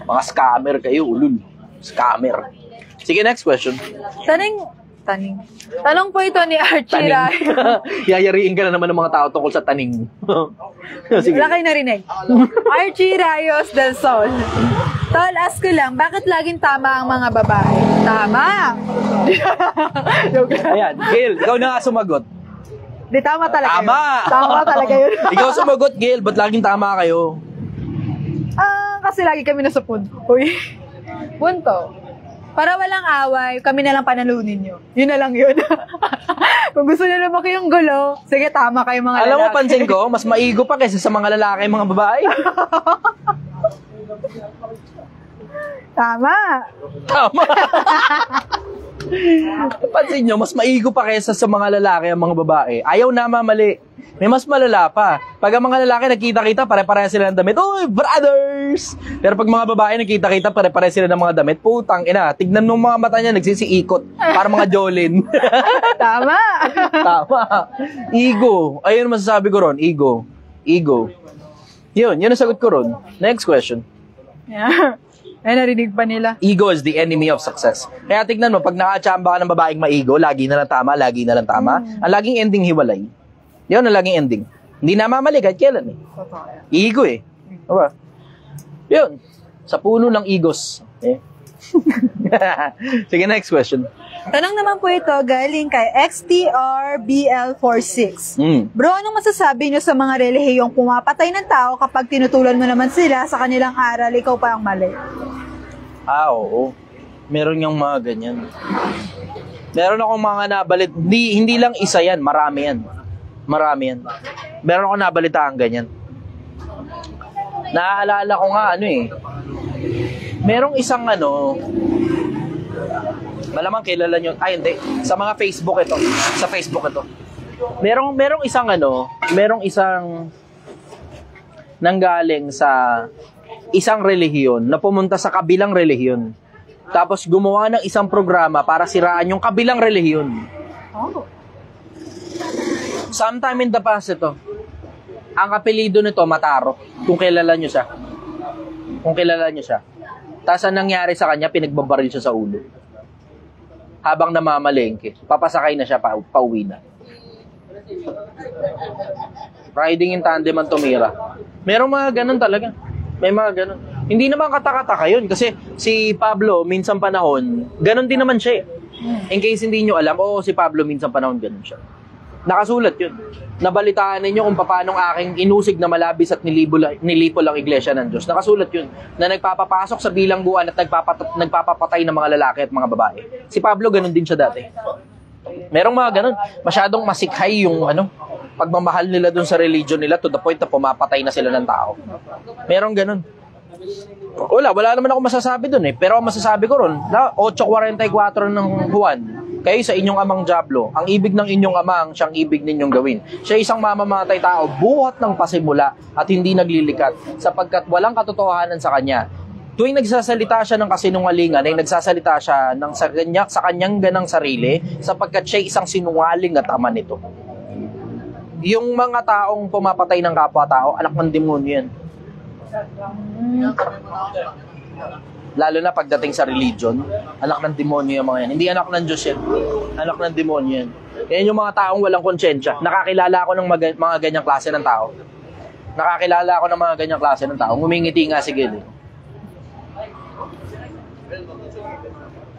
Mga scammer kayo, ulul. Scammer. Sige, next question. Tanong po ito ni Archie Rayos. Yayariin ka na naman ng mga tao tungkol sa taning. Sige. Wala kayo narinig. Archie Rayos del Sol. Tol, ask ko lang, bakit laging tama ang mga babae? Tama! Ayan, Gail, ikaw na nga sumagot. Di, tama talaga Tama! yun. Tama talaga yun. Ikaw sumagot, Gail, ba't laging tama kayo? Kasi lagi kami nasa punto. Uy. Punto. Para walang away, kami na lang panalunin nyo. Yun na lang yun. Kung gusto nyo naman kayong gulo, sige, tama kayo mga lalaki. Alam mo, pansin ko, mas maigo pa kaysa sa mga lalaki mga babae. Tama. Tama. Pansin nyo, mas maigo pa kaysa sa mga lalaki ang mga babae. Ayaw na mamali. May mas malala pa. Pag ang mga lalaki nagkita-kita, pare-pareha sila ng damit. Uy, brothers! Pero pag mga babae nagkita-kita, pare-pareha sila ng mga damit. Putang ina, tignan mo mga mata niya, nagsisiikot. Para mga Jolin. Tama. Tama. Ego. Ayun masasabi ko ron. Ego. Yun ang sagot ko ron. Next question. Yeah. Ay, narinig pa nila. Ego is the enemy of success. Kaya tignan mo, pag nakachamba ka ng babaeng maigo, lagi na lang tama. Ang laging ending hiwalay. Yun ang laging ending. Hindi na mamali kahit kailan eh. Ego eh. Diba? Yun. Sa puno ng egos. Sige, next question. Tanong naman po ito galing kay XTRBL46. Bro, anong masasabi nyo sa mga relihiyong pumapatay ng tao kapag tinutulan mo naman sila sa kanilang aral, ikaw pa ang mali? Oo. Meron yung mga ganyan. Meron akong mga nabalit. Hindi lang isa yan, marami yan. Meron akong nabalitaan ganyan. Naaalala ko nga merong isang malamang kilala nyo, hindi, sa mga Facebook ito, merong isang nanggaling sa isang relihiyon na pumunta sa kabilang relihiyon, tapos gumawa ng isang programa para siraan yung kabilang relihiyon. Sometime in the past ito, ang apelido nito Mataro, kung kilala nyo siya. Tapos ang nangyari sa kanya, pinagbabaril siya sa ulo. Habang namamalengke, papasakay na siya, pauwi na. Riding in tandem ang tumira. Merong mga ganun talaga. May mga ganun. Hindi naman katakataka yun, kasi si Pablo, minsan panahon, ganun din naman siya. In case hindi nyo alam, si Pablo, minsan panahon, ganun siya. Nakasulat yun. Nabalitaan ninyo kung paano aking inusig na malabis at nilipol ang iglesia ng Diyos. Nakasulat yun. Na nagpapapasok sa bilangguan at nagpapapatay ng mga lalaki at mga babae. Si Pablo, ganun din siya dati. Merong mga ganun. Masyadong masikhay yung pagmamahal nila dun sa religion nila to the point na pumapatay na sila ng tao. Merong ganun. Wala naman ako masasabi dun Pero ang masasabi ko ron, 8:44 ng Juan, kayo sa inyong amang Diablo, ang ibig ng inyong amang siyang ibig ninyong gawin. Siya isang mamamatay tao, buhat ng pasimula at hindi naglilikat, sapagkat walang katotohanan sa kanya. Tuwing nagsasalita siya ng kasinungalingan, ay nagsasalita siya sa kanyang ganang sarili, sapagkat siya isang sinungaling at ama nito. Yung mga taong pumapatay ng kapwa-tao, anak ng demonyo yan. Lalo na pagdating sa religion, anak ng demonyo yung mga yan. Hindi anak ng Diyos yan. Anak ng demonyo yan. Yan yung mga taong walang konsyensya. Nakakilala ako ng mga ganyang klase ng tao. Ngumingiti nga si Gil.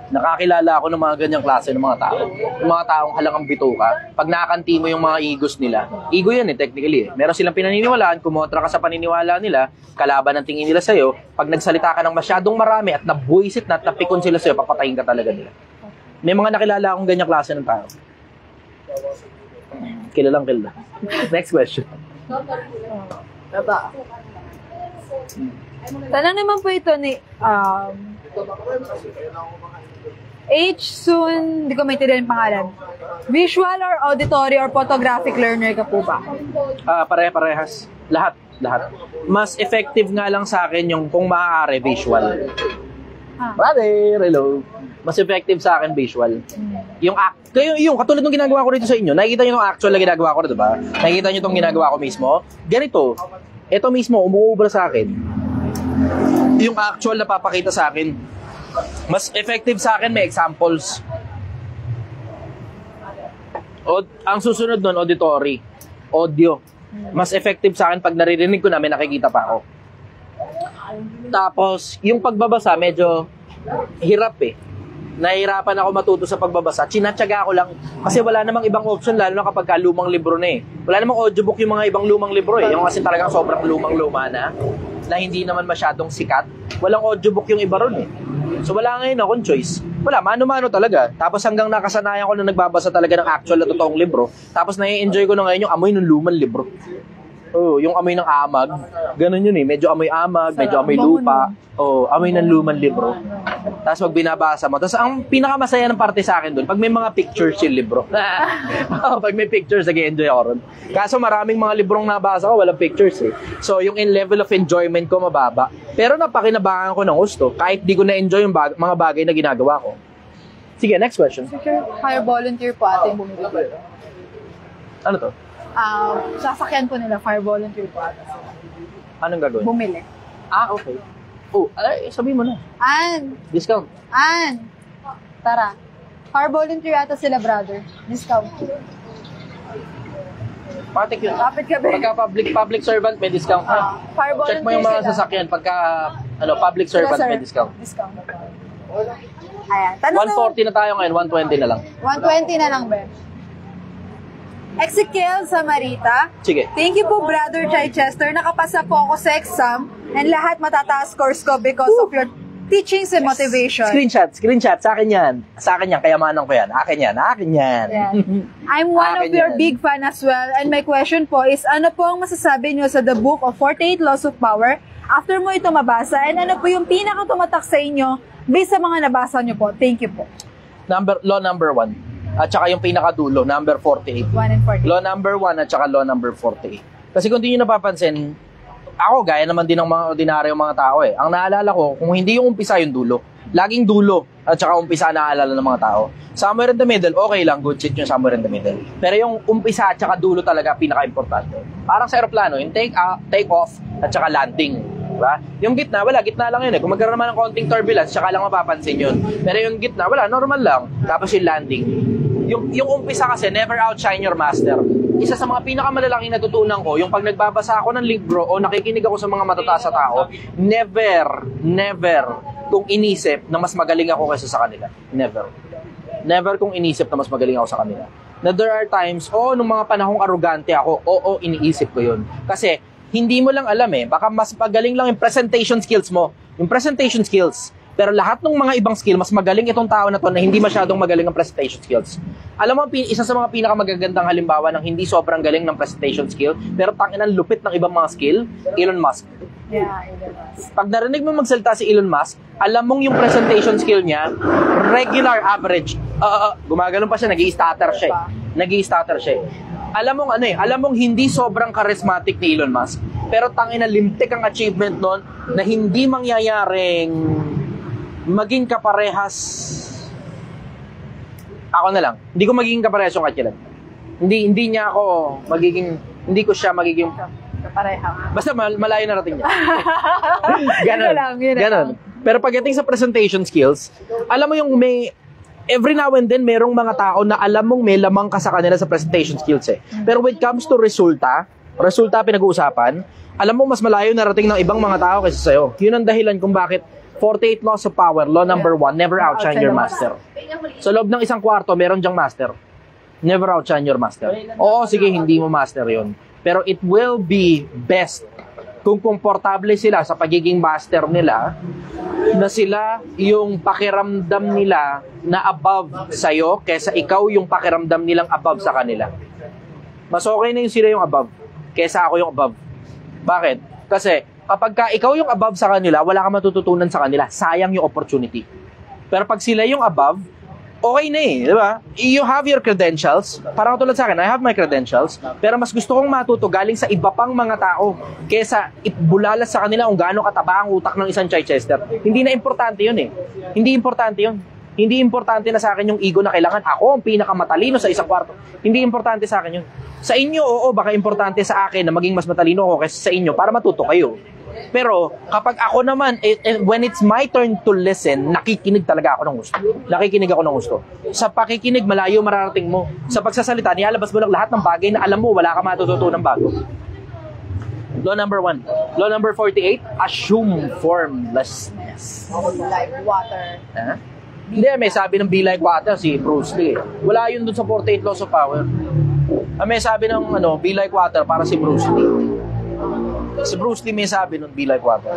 Nakakilala ako ng mga ganyang klase ng mga tao. Yung mga taong halangang bituka. Pag nakakanti mo yung mga egos nila, ego yan technically. Meron silang pinaniniwalaan, kumontra ka sa paniniwala nila, kalaban ang tingin nila sa'yo. Pag nagsalita ka ng masyadong marami at nabuisit na at napikon sila sa'yo, papatayin ka talaga nila. May mga nakilala akong ganyang klase ng tao. Kilalang. Next question. Tanong naman po ito ni Soon, hindi ko maintindihan yung pangalan. Visual or auditory or photographic learner ka po ba? Pare-parehas. Lahat. Mas effective nga lang sa akin yung kung maaari visual. Brother, hello. Mas effective sa akin visual. Yung katulad ng ginagawa ko rito sa inyo, nakikita nyo yung actual na ginagawa ko, diba? Nakikita nyo itong ginagawa ko mismo. Ganito, ito mismo, umuubra sa akin. Yung actual na papakita sa akin. Mas effective sa akin, may examples. Ang susunod nun, auditory. Audio. Mas effective sa akin pag naririnig ko na may nakikita pa ako. Tapos, yung pagbabasa, medyo hirap Nahihirapan ako matuto sa pagbabasa. Chinatsaga ko lang. Kasi wala namang ibang option, lalo na kapag lumang libro na Wala namang audiobook yung mga ibang lumang libro Yung kasi talagang sobrang lumang-luma na hindi naman masyadong sikat. Walang audiobook yung iba ron So wala ngayon akong choice. Wala, mano-mano talaga. Tapos hanggang nakasanayan ko na nagbabasa talaga ng actual na totoong libro. Tapos nai-enjoy ko na ngayon yung amoy ng lumang libro. Yung amoy ng amag. Ganun yun Medyo amoy amag, medyo amoy lupa. Amoy ng lumang libro. Tapos pag binabasa mo. Tapos ang pinakamasaya ng parte sa akin doon, pag may mga pictures yung libro. Pag may pictures, nag-enjoy ako ron. Kaso maraming mga librong nabasa ko, walang pictures So yung in level of enjoyment ko mababa. Pero napakinabangan ko ng gusto. Kahit di ko na-enjoy yung mga bagay na ginagawa ko. Sige, next question. Hire volunteer po ating bumili. Ano to? Sasakyan po nila, fire volunteer po ata. Anong gagawin? Bumili. Okay. Sabihin mo na. Discount. Tara. Fire volunteer ata sila, brother. Discount. Patik yun. Kapit ka ba? Pagka public servant, may discount. Fire volunteer Check mo yung mga sila. sasakyan. Pagka public servant, may discount. Discount. Ayan. Tanong 140 na tayo ngayon, 120 na lang. 120 na lang, be. Ezekiel Samarita. Sige. Thank you po, Brother Chichester. Nakapasa po ako sa exam and lahat matataas scores ko because of your teachings and motivation. Screenshot. Sa akin yan. Sa akin yan. Kayamanan ko yan. Akin yan. Yeah. I'm one of Akin your yan. big fan as well. And my question po is, ano po ang masasabi niyo sa the book of 48 Laws of Power after mo ito mabasa? And ano po yung pinaka-tumatak sa inyo based sa mga nabasa niyo po? Thank you po. Law number 1. At saka yung pinakadulo, number 48. 1 and 48. Law number 1 at saka law number 48. Kasi kung di nyo napapansin, ako gaya naman din ng mga ordinaryong mga tao eh. Ang naalala ko, kung hindi yung umpisa yung dulo, laging dulo at saka umpisa naalala ng mga tao. Somewhere in the middle, okay lang, good shit yung somewhere in the middle. Pero yung umpisa at saka dulo talaga pinaka-importante. Parang sa aeroplano, yung take off at saka landing. Diba? Yung gitna, wala, gitna lang yun eh. Kung magkaroon naman ng konting turbulence, tsaka lang mapapansin yun. Pero yung gitna, wala, normal lang. Tapos yung landing. Yung umpisa kasi, never outshine your master. Isa sa mga pinakamalalaking natutunan ko, yung pag nagbabasa ako ng libro o nakikinig ako sa mga matataas sa tao, never kung inisip na mas magaling ako kaysa sa kanila. Never kung inisip na mas magaling ako sa kanila. Na there are times, nung mga panahong arrogante ako, iniisip ko yun. Kasi, hindi mo lang alam eh, baka mas magaling lang yung presentation skills mo. Yung presentation skills. Pero lahat ng mga ibang skill, mas magaling itong tao na to na hindi masyadong magaling ang presentation skills. Alam mo, isa sa mga pinakamagagandang halimbawa ng hindi sobrang galing ng presentation skill, pero tanginan lupit ng ibang mga skill, Elon Musk. Yeah, Elon Musk. Pag narinig mo magsalita si Elon Musk, alam mong yung presentation skill niya, regular average. Gumagano'n pa siya, nag-i-stutter siya eh. Alam mong hindi sobrang charismatic ni Elon Musk, pero tanginan limtik ang achievement nun na hindi mangyayaring maging kaparehas. Ako na lang. Hindi ko magiging kaparehas yung Katyalan. Hindi ko siya magiging Kapareha. basta malayo na rating niya. Yun na lang. Pero pagdating sa presentation skills, alam mo yung every now and then merong mga tao na alam mong may lamang ka sa kanila sa presentation skills eh. Pero when it comes to resulta pinag-uusapan, alam mo mas malayo na rating ng ibang mga tao kaysa sa'yo. Yun ang dahilan kung bakit 48 Laws of Power, law number 1, never outshine your master. Sa loob ng isang kwarto, meron dyang master. Never outshine your master. Oo, sige, hindi mo master yon. Pero it will be best kung komportable sila sa pagiging master nila, na sila yung pakiramdam nila na above sa'yo, kesa ikaw yung pakiramdam nilang above sa kanila. Mas okay na yung sila yung above, kesa ako yung above. Bakit? Kasi, kapag ikaw yung above sa kanila, wala ka matututunan sa kanila. Sayang yung opportunity. Pero pag sila yung above, okay na eh, di ba? You have your credentials. Parang tulad sa akin, I have my credentials. Pero mas gusto kong matuto galing sa iba pang mga tao kesa ibulalas sa kanila kung gaano kataba ang utak ng isang Chichester. Hindi na importante yun eh. Hindi importante yun. Hindi importante na sa akin yung ego na kailangan ako ang pinakamatalino sa isang kwarto. Hindi importante sa akin yun. Sa inyo, oo, baka importante sa akin na maging mas matalino ako kaysa sa inyo para matuto kayo. Pero kapag ako naman, when it's my turn to listen, nakikinig talaga ako ng gusto. Nakikinig ako ng gusto. Sa pakikinig, malayo mararating mo. Sa pagsasalita, nilalabas mo lang lahat ng bagay na alam mo, wala ka matututunan bago. Law number 1. Law number 48, assume formlessness. Like water. Hindi, may sabi ng Be Like Water si Bruce Lee. Wala yun dun sa 48 Laws of Power. May sabi ng Be Like Water para si Bruce Lee. Si Bruce Lee may sabi nun, Be Like Water.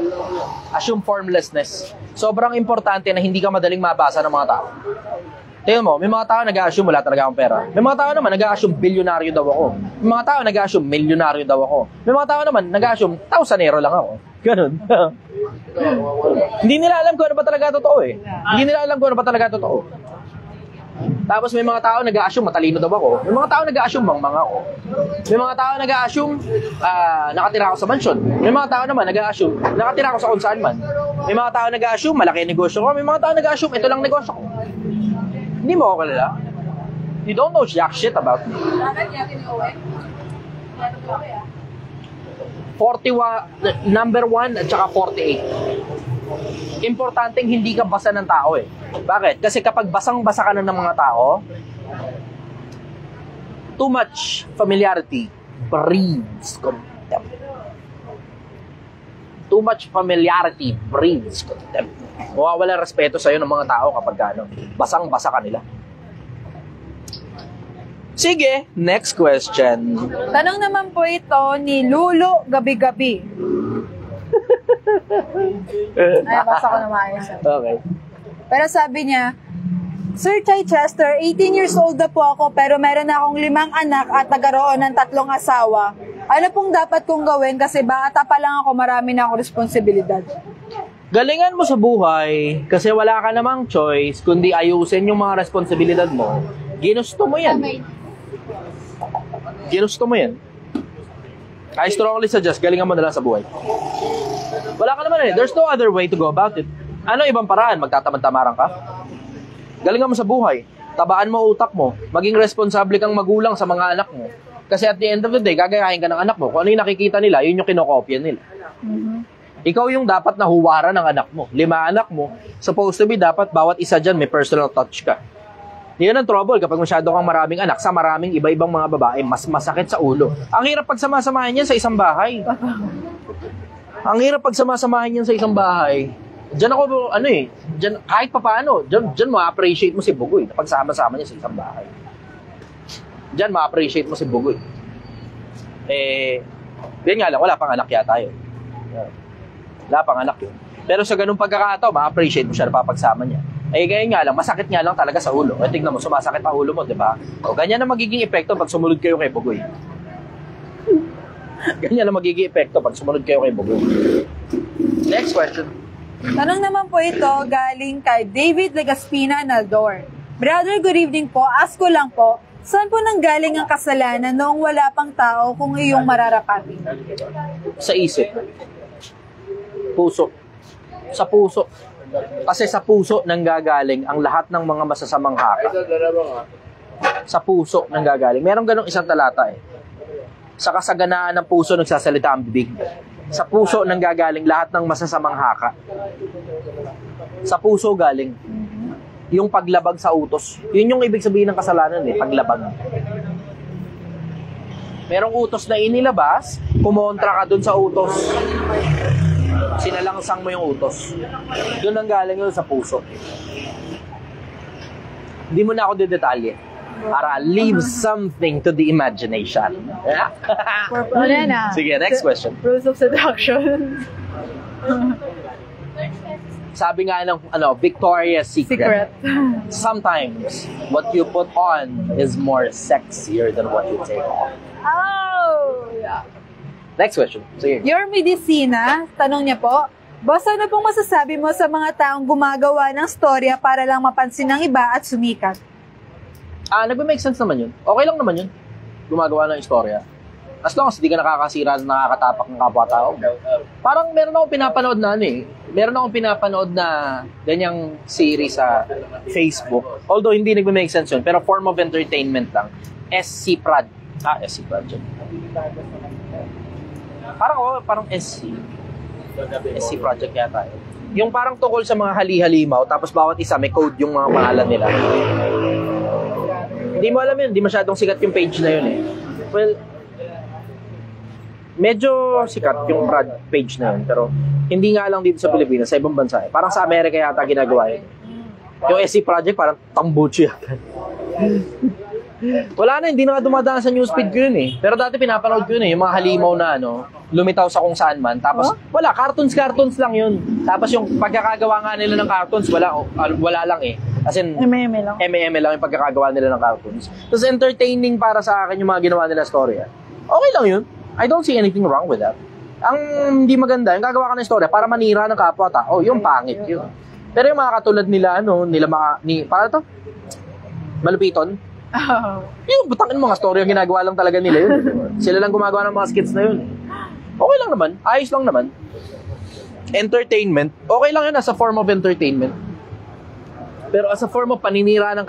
Assume formlessness. Sobrang importante na hindi ka madaling mabasa ng mga tao. Tingnan mo, may mga tao nag-a-assume wala talaga akong pera. May mga tao naman nag-a-assume bilyonaryo daw ako. May mga tao nag-a-assume milyonaryo daw ako. May mga tao naman nag-a-assume tausanero lang ako. Ganun. Hindi nila alam kung ano ba talaga totoo eh. Hindi nila alam kung ano ba talaga totoo. Tapos may mga tao nag-a-assume matalino daw ako. May mga tao nag-a-assume mangmang ako. May mga tao nag-a-assume nakatira ako sa mansyon. May mga tao naman nag-a-assume nakatira ako sa kung saan man. May mga tao nag-a-assume malaki negosyo ko. May mga tao nag-a-assume ito lang negosyo ko. Hindi mo ako kilala. You don't know jack shit about me. 41, number 1 at saka 48. Importanteng hindi ka basa ng tao eh. Bakit? Kasi kapag basang-basa ka na ng mga tao, too much familiarity breeds contempt. Too much familiarity breeds contempt. Mawawala respeto sa'yo ng mga tao kapag basang-basa ka nila. Sige, next question. Tanong naman po ito ni Lulu Gabi-Gabi. Ay, basa ko na maayos. Okay. Pero sabi niya, Sir Chichester, 18 years old na po ako pero meron na akong 5 anak at nagkaroon ng 3 asawa. Ano pong dapat kong gawin kasi bata pa lang ako, marami na akong responsibilidad. Galingan mo sa buhay kasi wala ka namang choice kundi ayusin yung mga responsibilidad mo. Ginusto mo yan. Ginusto mo yan. I strongly suggest, galingan mo na lang sa buhay. Wala ka naman eh. There's no other way to go about it. Ano ibang paraan? Magtatamad-tamaran ka? Galingan mo sa buhay. Tabaan mo utak mo. Maging responsable kang magulang sa mga anak mo. Kasi at the end of the day, gagayahin ka ng anak mo. Kung ano yung nakikita nila, yun yung kinokopya nila. Ikaw yung dapat nahuwaran ng anak mo. 5 anak mo. Supposed to be, dapat bawat isa dyan may personal touch ka. Yan ang trouble kapag masyado kang maraming anak sa maraming iba-ibang mga babae, mas masakit sa ulo. Ang hirap pag samasamahin yan sa isang bahay. Ang hirap pag samasamahin yan sa isang bahay. Diyan ako, diyan, kahit papaano, diyan ma-appreciate mo si Bugoy pag sama-sama niya sa isang bahay. Diyan ma-appreciate mo si Bugoy. Yan nga lang, wala pang anak yata yun. Wala pang anak yun. Pero sa ganung pagkakataon, ma-appreciate mo siya na papagsama niya. Ganyan nga lang, masakit nga lang talaga sa ulo. Tignan mo, sumasakit ang ulo mo, di ba? O, ganyan na magiging epekto pag sumunod kayo kay Bugoy. Ganyan na magiging epekto pag sumunod kayo kay Bugoy. Next question. Tanong naman po ito galing kay David Legaspina Naldor. Brother, good evening po. Ask ko lang po, saan po nanggaling ang kasalanan noong wala pang tao kung iyong mararapati? Sa isip. Puso. Sa puso. Kasi sa puso nanggagaling ang lahat ng mga masasamang haka. Sa puso nanggagaling. Merong ganong isang talata eh. Sa kasaganaan ng puso nagsasalita ang bibig. Sa puso nanggagaling lahat ng masasamang haka. Sa puso galing. Yung paglabag sa utos. Yun yung ibig sabihin ng kasalanan eh, paglabag. Merong utos na inilabas, kumontra ka dun sa utos. Sinalangsang mo yung utos. Doon ang galing yun sa puso. Hindi mo na ako didetalye. Para leave something to the imagination. Sige, next question. Rules of seduction. Sabi nga ng Victoria's Secret. Sometimes what you put on is more sexier than what you take off. Oh! Yeah. Next question. Sige. Your Medicina, tanong niya po, Boss, ano pong masasabi mo sa mga taong gumagawa ng storya para lang mapansin ng iba at sumikat? Nagme-make sense naman yun. Okay lang naman yun. Gumagawa ng istorya. As long as hindi ka nakakasira at nakakatapak ng kapwa-tao. Parang meron akong pinapanood na Meron akong pinapanood na ganyang series sa Facebook. Although hindi nagme-make sense yun, pero form of entertainment lang. SC Project. Parang SC Project yata yun. Yung parang tungkol sa mga hali-halimaw, tapos bawat isa may code yung mga pangalan nila. Hindi mo alam yun, hindi masyadong sikat yung page na yun eh. Well, medyo sikat yung page na yun, pero hindi nga lang dito sa Pilipinas, sa ibang bansa eh. Parang sa Amerika yata ginagawa yun. Yung SC Project, parang tambucho yata. Wala na, hindi na nga dumadaan sa newsfeed ko yun eh. Pero dati pinapanood ko yun eh, yung mga halimaw na lumitaw sa kung saan man. Tapos, wala, cartoons lang yun. Tapos yung pagkakagawa nga nila ng cartoons, wala lang eh. As in, MM lang. MM lang yung pagkakagawa nila ng cartoons. Tapos entertaining para sa akin yung mga ginawa nila storya. Okay lang yun. I don't see anything wrong with that. Ang hindi maganda, yung gagawa ka ng storya para manira ng kapwa-tao, yung pangit yun. Pero yung mga katulad nila, para to? Malupiton? Yung butangin mga storya, ginagawa lang talaga nila yun. Sila lang gumagawa ng mga skits na yun. Okay lang naman, ayos lang naman. Entertainment, okay lang yun as a form of entertainment. Pero as a form of paninira ng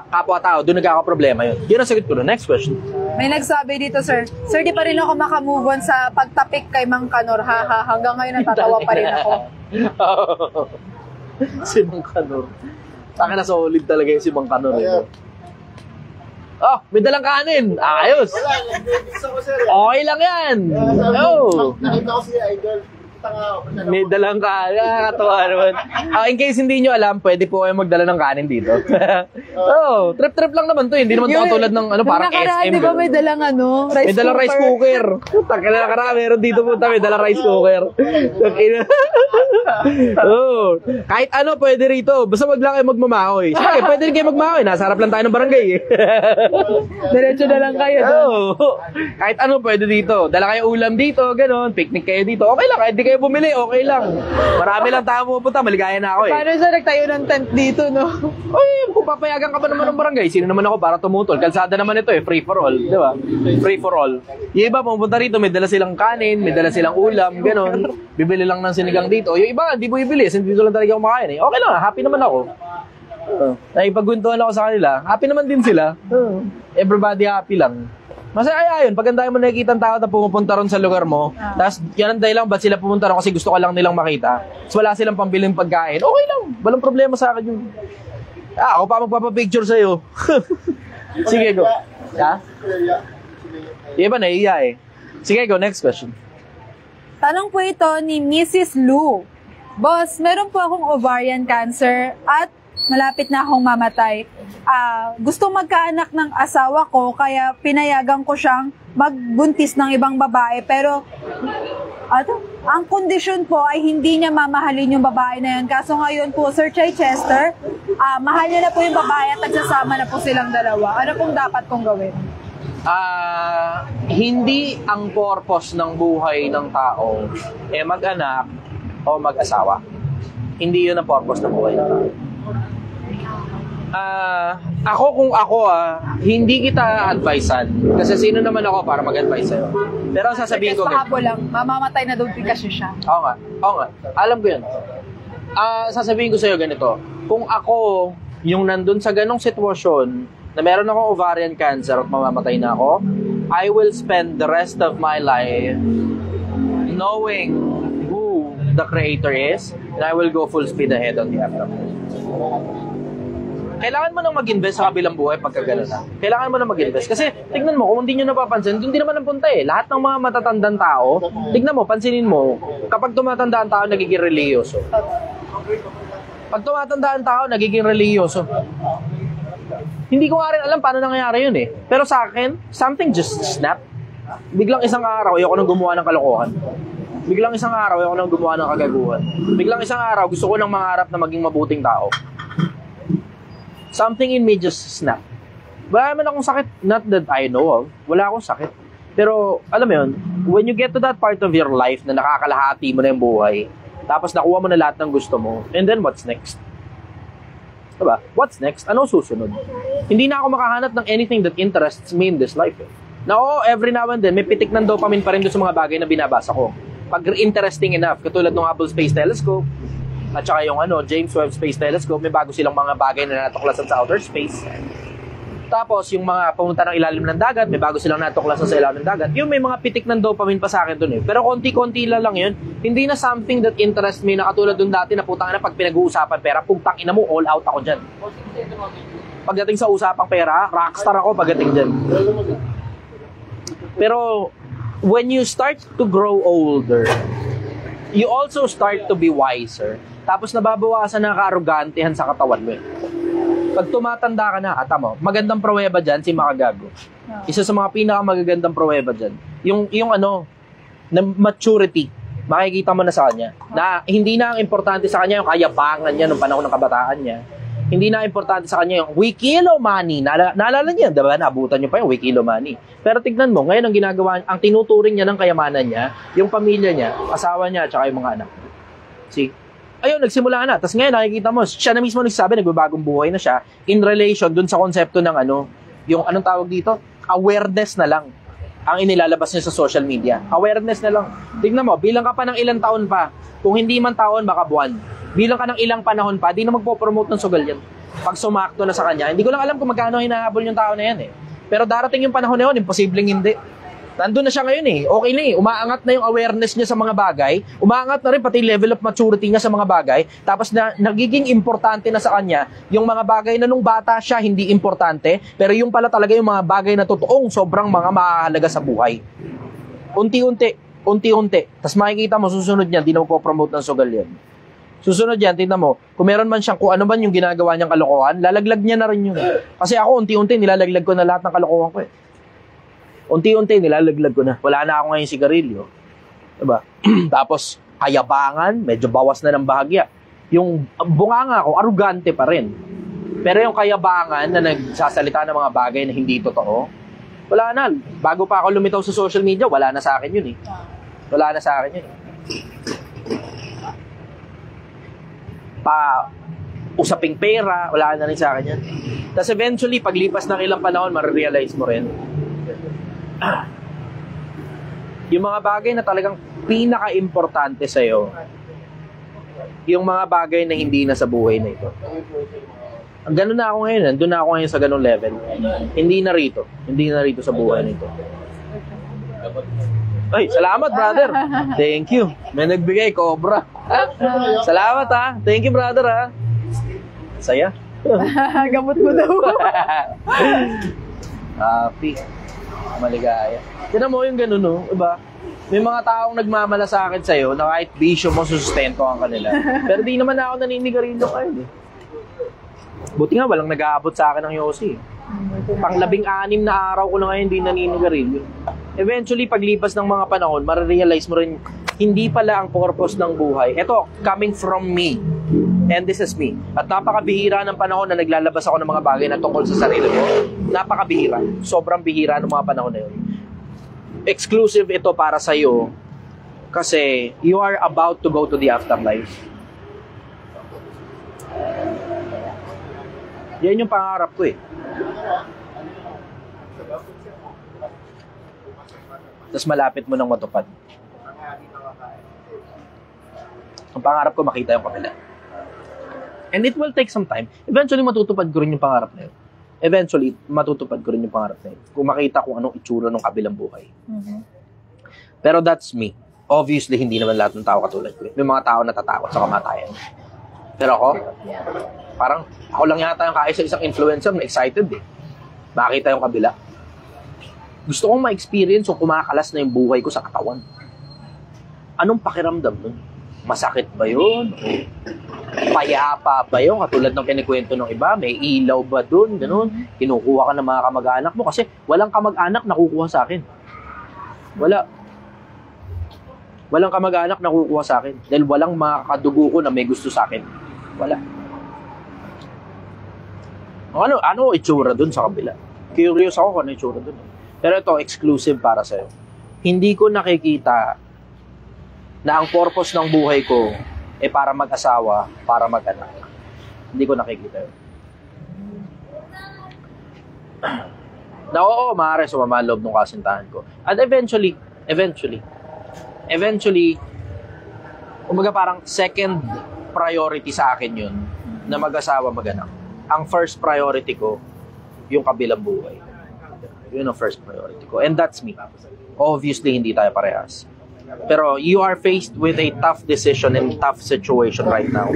kapwa-tao, doon nagkakaproblema yun. Yun ang sagot ko doon. Next question. May nagsabi dito, sir. Sir, di pa rin ako makamove on sa pagtapik kay Mang Kanor. Hanggang ngayon natatawa pa rin ako. Si Mang Kanor. Sa akin na solid talaga yung si Mang Kanor. May dalang kanin. Ayos. Wala, nag-mix ako sir. Okay lang yan. Nakita ko si Idol. May dalang kanin. Nakakatawa naman. In case hindi nyo alam, pwede po kayo magdala ng kanin dito. Trip-trip lang naman to. Hindi naman to katulad ng parang SM. Di ba may dalang rice may dalang rice cooker. Taka na nakaraan, meron dito po may dalang rice cooker. Kahit ano pwede rito. Basta wag lang kayo magmamahoy. Sige, pwede rin kayo magmahoy. Nasa harap lang tayo ng barangay. Diretso na lang kayo. Kahit ano pwede dito. Dala kayo ulam dito, ganon. Picnic kayo dito. Okay lang, kahit di kayo bumili, okay lang. Marami lang tayo pupunta, maligaya na ako Paano sa nagtayo ng tent dito, no? Kung papayagan ka pa naman ng barangay, sino naman ako para tumutol? Kalsada naman ito free for all, di ba? Free for all. Yung iba pumunta rito, may dala silang kanin, may dala silang ulam, ganon. Bibili lang ng sinigang dito. Yung iba, hindi mo ibili, dito lang talaga kumakain Okay lang, happy naman ako. Naipagguntuhan ako sa kanila, happy naman din sila. Everybody happy lang. Masaya yun, pag ang dami mo nakikita ng tao na pumupunta ron sa lugar mo, tapos yan ang dahilan ba't sila pumunta ron kasi gusto ka lang nilang makita. Tapos wala silang pambiling pagkain, okay lang, walang problema sa akin yun. Ako pa magpapapicture sa'yo. Sige, go. Ha? Di ba naiiya Sige, go, next question. Tanong po ito ni Mrs. Lou. Boss, meron po akong ovarian cancer at malapit na akong mamatay. Gusto magkaanak ng asawa ko kaya pinayagan ko siyang magbuntis ng ibang babae pero ang kondisyon po ay hindi niya mamahalin yung babae na yun. Kaso ngayon po, Sir Chichester, mahal niya na po yung babae at nagsasama na po silang dalawa. Ano pong dapat kong gawin? Hindi ang purpose ng buhay ng tao mag-anak o mag-asawa. Hindi yun ang purpose ng buhay ng tao. Kung ako hindi kita advisean. Kasi sino naman ako para mag-advise sa'yo. Pero ang sasabihin ko Pahabo lang, mamamatay na daw kasi siya. Oo nga. Alam ko yun. Sasabihin ko sa'yo ganito. Kung ako, yung nandun sa ganong sitwasyon, na meron akong ovarian cancer at mamamatay na ako, I will spend the rest of my life knowing who the creator is, and I will go full speed ahead on the aftermath. Kailangan mo nang mag-invest sa kabilang buhay pagka gano'n na. Kailangan mo nang mag-invest. Kasi, tignan mo, kung hindi nyo napapansin, hindi naman ang punta Lahat ng mga matatandang tao, tignan mo, pansinin mo, kapag tumatanda ang tao, nagiging reliyoso. Pag tumatanda ang tao, nagiging reliyoso. Hindi ko nga rin alam paano nangyayari yun Pero sa akin, something just snapped. Biglang isang araw, ayoko nang gumawa ng kalokohan. Biglang isang araw, ayoko nang gumawa ng kagaguhan. Biglang isang araw, gusto ko nang mangarap na maging mabuting tao. Something in me just snapped. Wala naman akong sakit, not that I know of. Wala akong sakit. Pero, alam mo yun, when you get to that part of your life na nakakalahati mo na yung buhay, tapos nakuha mo na lahat ng gusto mo, and then what's next? Diba? What's next? Ano susunod? Hindi na ako makahanap ng anything that interests me in this life. Now, every now and then, may pitik ng dopamine pa rin doon sa mga bagay na binabasa ko. Pag interesting enough, katulad ng Hubble Space Telescope, at saka yung James Webb Space Telescope, may bago silang mga bagay na natuklasan sa outer space. Tapos, yung mga pumunta ng ilalim ng dagat, may bago silang natuklasan sa ilalim ng dagat. Yung may mga pitik ng dopamine pa sa akin dun Pero konti-konti lang yun. Hindi na something that interests me na katulad dun dati na putang na pag pinag-uusapan pera, putang ina mo, all out ako dyan. Pagdating sa usapang pera, rockstar ako pagdating dyan. Pero, when you start to grow older, you also start to be wiser. Tapos nababawasan na ka-arrogantehan sa katawan mo Pag tumatanda ka na, mo, magandang pruweba dyan, si Makagago. Isa sa mga pinakamagagandang pruweba dyan. Yung na maturity, makikita mo na sa kanya. Na hindi na ang importante sa kanya yung kayabangan niya nung panahon ng kabataan niya. Hindi na importante sa kanya yung Wikilo Money. Naalala niya, diba? Naabutan niyo pa yung Wikilo Money. Pero tignan mo, ngayon ang ginagawa, ang tinuturing niya ng kayamanan niya, yung pamilya niya, asawa niya, at saka yung mga anak. See? Ayun, nagsimula na. Tapos ngayon, nakikita mo, siya na mismo nagsasabi, nagbabagong buhay na siya in relation dun sa konsepto ng yung anong tawag dito? Awareness na lang ang inilalabas niya sa social media. Awareness na lang. Tignan mo, bilang ka pa ng ilang taon pa, kung hindi man taon, baka buwan. Bilang ka ng ilang panahon pa, di na magpo-promote ng sugal yan. Pag sumakto na sa kanya, hindi ko lang alam kung magkano hinahabol yung tao na yan Pero darating yung panahon na yun, imposibleng hindi. Nandun na siya ngayon Okay na Umaangat na yung awareness niya sa mga bagay. Umaangat na rin pati level of maturity niya sa mga bagay. Tapos nagiging importante na sa kanya yung mga bagay na nung bata siya hindi importante. Pero yung pala talaga yung mga bagay na totoong sobrang mga mahalaga sa buhay. Unti-unti. unti-unti. Tapos makikita mo, susunod niyan, di na po-promote ng sugal yan. Susunod yan, tingnan mo, kung meron man siyang kung ano man yung ginagawa niyang kalokohan, lalaglag niya na rin yun. Kasi ako, unti-unti, nilalaglag ko na lahat ng kalokohan ko eh. Unti-unti, nilalaglag ko na. Wala na ako ngayon sigarilyo. Diba? Tapos, kayabangan, medyo bawas na ng bahagya. Yung bunganga ko, arugante pa rin. Pero yung kayabangan na nagsasalita ng mga bagay na hindi totoo, wala na. Bago pa ako lumitaw sa social media, wala na sa akin yun eh. Wala na sa akin yun eh. Usaping pera, wala na rin sa akin yan. Tapos eventually, paglipas ng ilang panahon, marirealize mo rin. Yung mga bagay na talagang pinaka-importante sa'yo, yung mga bagay na hindi na sa buhay na ito. Ganun na ako ngayon. Nandun na ako ngayon sa ganung level. Hindi na rito. Hindi na rito sa buhay na ito. Ay, salamat, brother. Thank you. May nagbigay, Cobra. Salamat, ha. Thank you, brother, ha. Saya. Gamot mo daw. Happy. Maligaya. Tinan mo yung ganun, no? Diba? May mga taong nagmamalasakit sa'yo na kahit bisyo mo, susustento ang kanila. Pero di naman ako naninigarilyo kayo, eh. Buti nga, walang nag-aabot sa akin ng Yossi. Pang 16 na araw ko na ngayon hindi naninigarilyo. Eventually, paglipas ng mga panahon, marirealize mo rin, hindi pala ang purpose ng buhay. Ito, coming from me. And this is me. At napakabihira ng panahon na naglalabas ako ng mga bagay na tungkol sa sarili ko. Napakabihira. Sobrang bihira ng mga panahon na yun. Exclusive ito para sa'yo kasi you are about to go to the afterlife. Yan yung pangarap ko eh. Tapos malapit mo nang matupad. Ang pangarap ko makita yung kabila. And it will take some time. Eventually matutupad ko rin yung pangarap na yun. Eventually matutupad ko rin yung pangarap na yun. Kung makita kung anong itsura ng kabilang buhay. Mm-hmm. Pero that's me. Obviously, hindi naman lahat ng tao katulad ko. May mga tao natatakot sa kamatayan. Pero ako, parang ako lang yata yung kaya sa isang influencer na excited eh. Makita yung kabila. Gusto kong ma-experience yung kumakalas na yung buhay ko sa katawan. Anong pakiramdam nun? Masakit ba yun? Payapa ba yun? Katulad ng kinikwento ng iba, may ilaw ba dun? Ganun. Kinukuha ka ng mga kamag-anak mo kasi walang kamag-anak nakukuha sa akin. Wala. Walang kamag-anak nakukuha sa akin. Dahil walang mga kadugo ko na may gusto sa akin. Wala. Ano itsura dun sa kabila? Curious ako kung ano itsura dun. Pero ito, exclusive para sa'yo. Hindi ko nakikita na ang purpose ng buhay ko ay para mag-asawa, para mag-anak. Hindi ko nakikita yun. Na oo, maaari sumama ang loob ng kasintahan ko. At eventually, umaga parang second priority sa akin yun na mag-asawa, mag-anak. Ang first priority ko, yung kabilang buhay. Yun ang first priority ko. And that's me. Obviously, hindi tayo parehas. Pero you are faced with a tough decision and tough situation right now.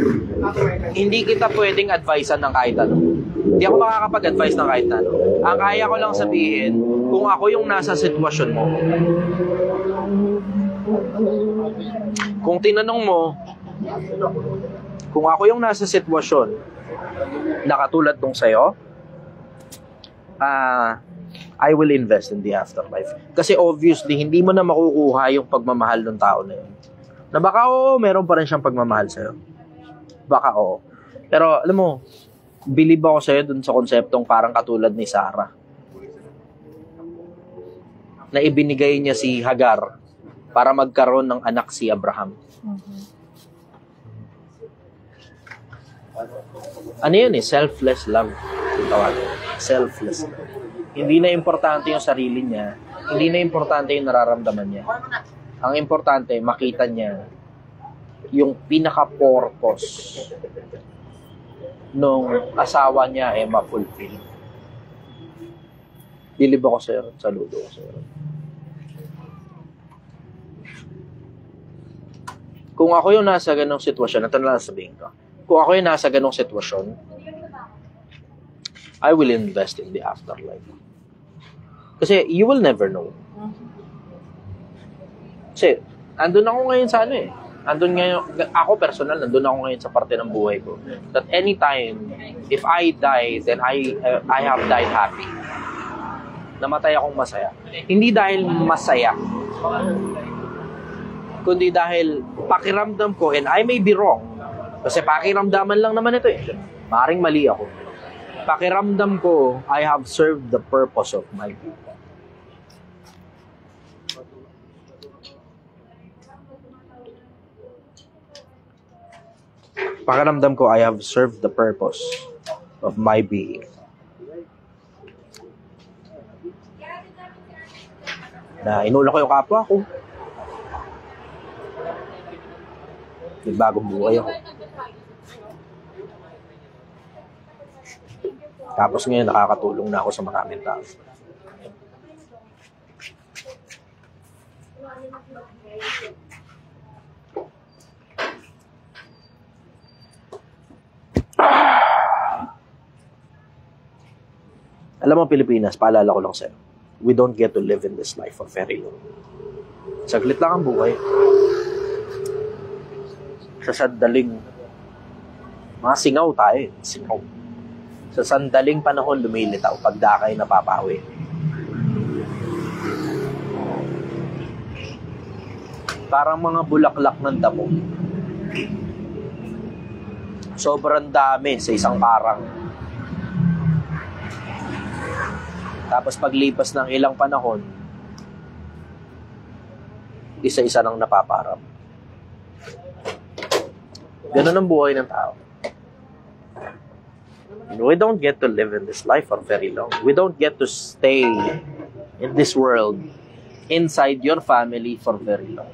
Hindi kita pwedeng advisean ng kahit ano. Hindi ako makakapag-advise ng kahit ano. Ang kaya ko lang sabihin, kung ako yung nasa sitwasyon mo, kung tinanong mo, kung ako yung nasa sitwasyon na katulad nung sa'yo, I will invest in the afterlife. Kasi obviously, hindi mo na makukuha yung pagmamahal ng tao na yun. Na baka oo, meron pa rin siyang pagmamahal sa'yo. Baka oo. Pero alam mo, believe ako sa'yo dun sa konseptong parang katulad ni Sarah. Na ibinigay niya si Hagar para magkaroon ng anak si Abraham. Ano yun eh? Selfless love. Selfless love. Hindi na importante yung sarili niya. Hindi na importante yung nararamdaman niya. Ang importante, makita niya yung pinaka-purpose nung asawa niya ay ma-fulfill. Bilib ako sa'yo. Saludo ko sa'yo. Kung ako yung nasa ganong sitwasyon, ito na lang sabihin ko. Kung ako yung nasa ganong sitwasyon, I will invest in the afterlife. Kasi you will never know. Kasi, andun ako ngayon sa ano eh. Andun ngayon, ako personal, nandun ako ngayon sa parte ng buhay ko. That anytime, if I die, then I have died happy. Namatay akong masaya. Hindi dahil masaya, kundi dahil pakiramdam ko, and I may be wrong, kasi pakiramdaman lang naman ito eh. Maring mali ako. Pakiramdam ko, I have served the purpose of my life. Pakiramdam ko, I have served the purpose of my being. Na inulak ko yung kapwa ko. Nagbagong buhay ako. Tapos ngayon, nakakatulong na ako sa maraming tao. Alam mo, Pilipinas, paalala ko lang sa'yo, we don't get to live in this life for very long. Saglit lang ang buhay. Sa sandaling, mga singaw tayo, singaw. Sa sandaling panahon, lumilitaw, pagdakay napapawi. Parang mga bulaklak ng damo. Sobrang dami sa isang parang. Tapos paglipas ng ilang panahon, isa-isa nang napaparap. Ganun ang buhay ng tao. We don't get to live in this life for very long. We don't get to stay in this world, inside your family for very long.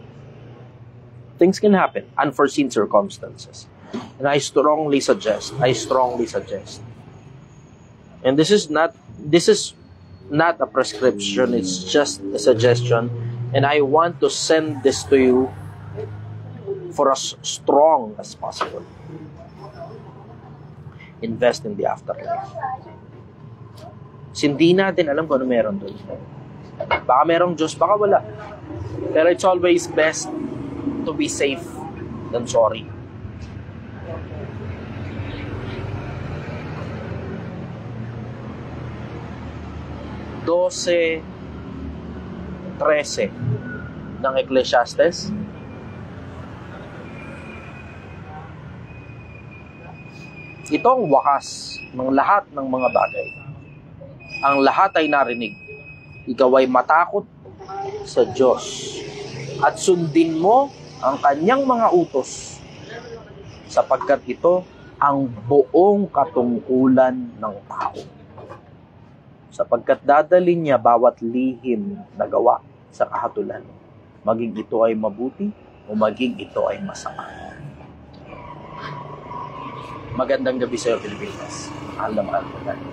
Things can happen, unforeseen circumstances. And I strongly suggest, and this is not a prescription, it's just a suggestion, and I want to send this to you for as strong as possible. Invest in the afterlife. Hindi natin alam kung ano meron doon. Baka merong Diyos, baka wala. Pero it's always best to be safe than sorry. Dose 13 ng Ecclesiastes. Ito ang wakas ng lahat ng mga bagay. Ang lahat ay narinig. Ikaw ay matakot sa Diyos at sundin mo ang kanyang mga utos, sapagkat ito ang buong katungkulan ng tao. Sapagkat dadalhin niya bawat lihim na gawa sa kahatulan, maging ito ay mabuti o maging ito ay masama. Magandang gabi sa iyo, Pilipinas. Mahal na mahal ko tayo.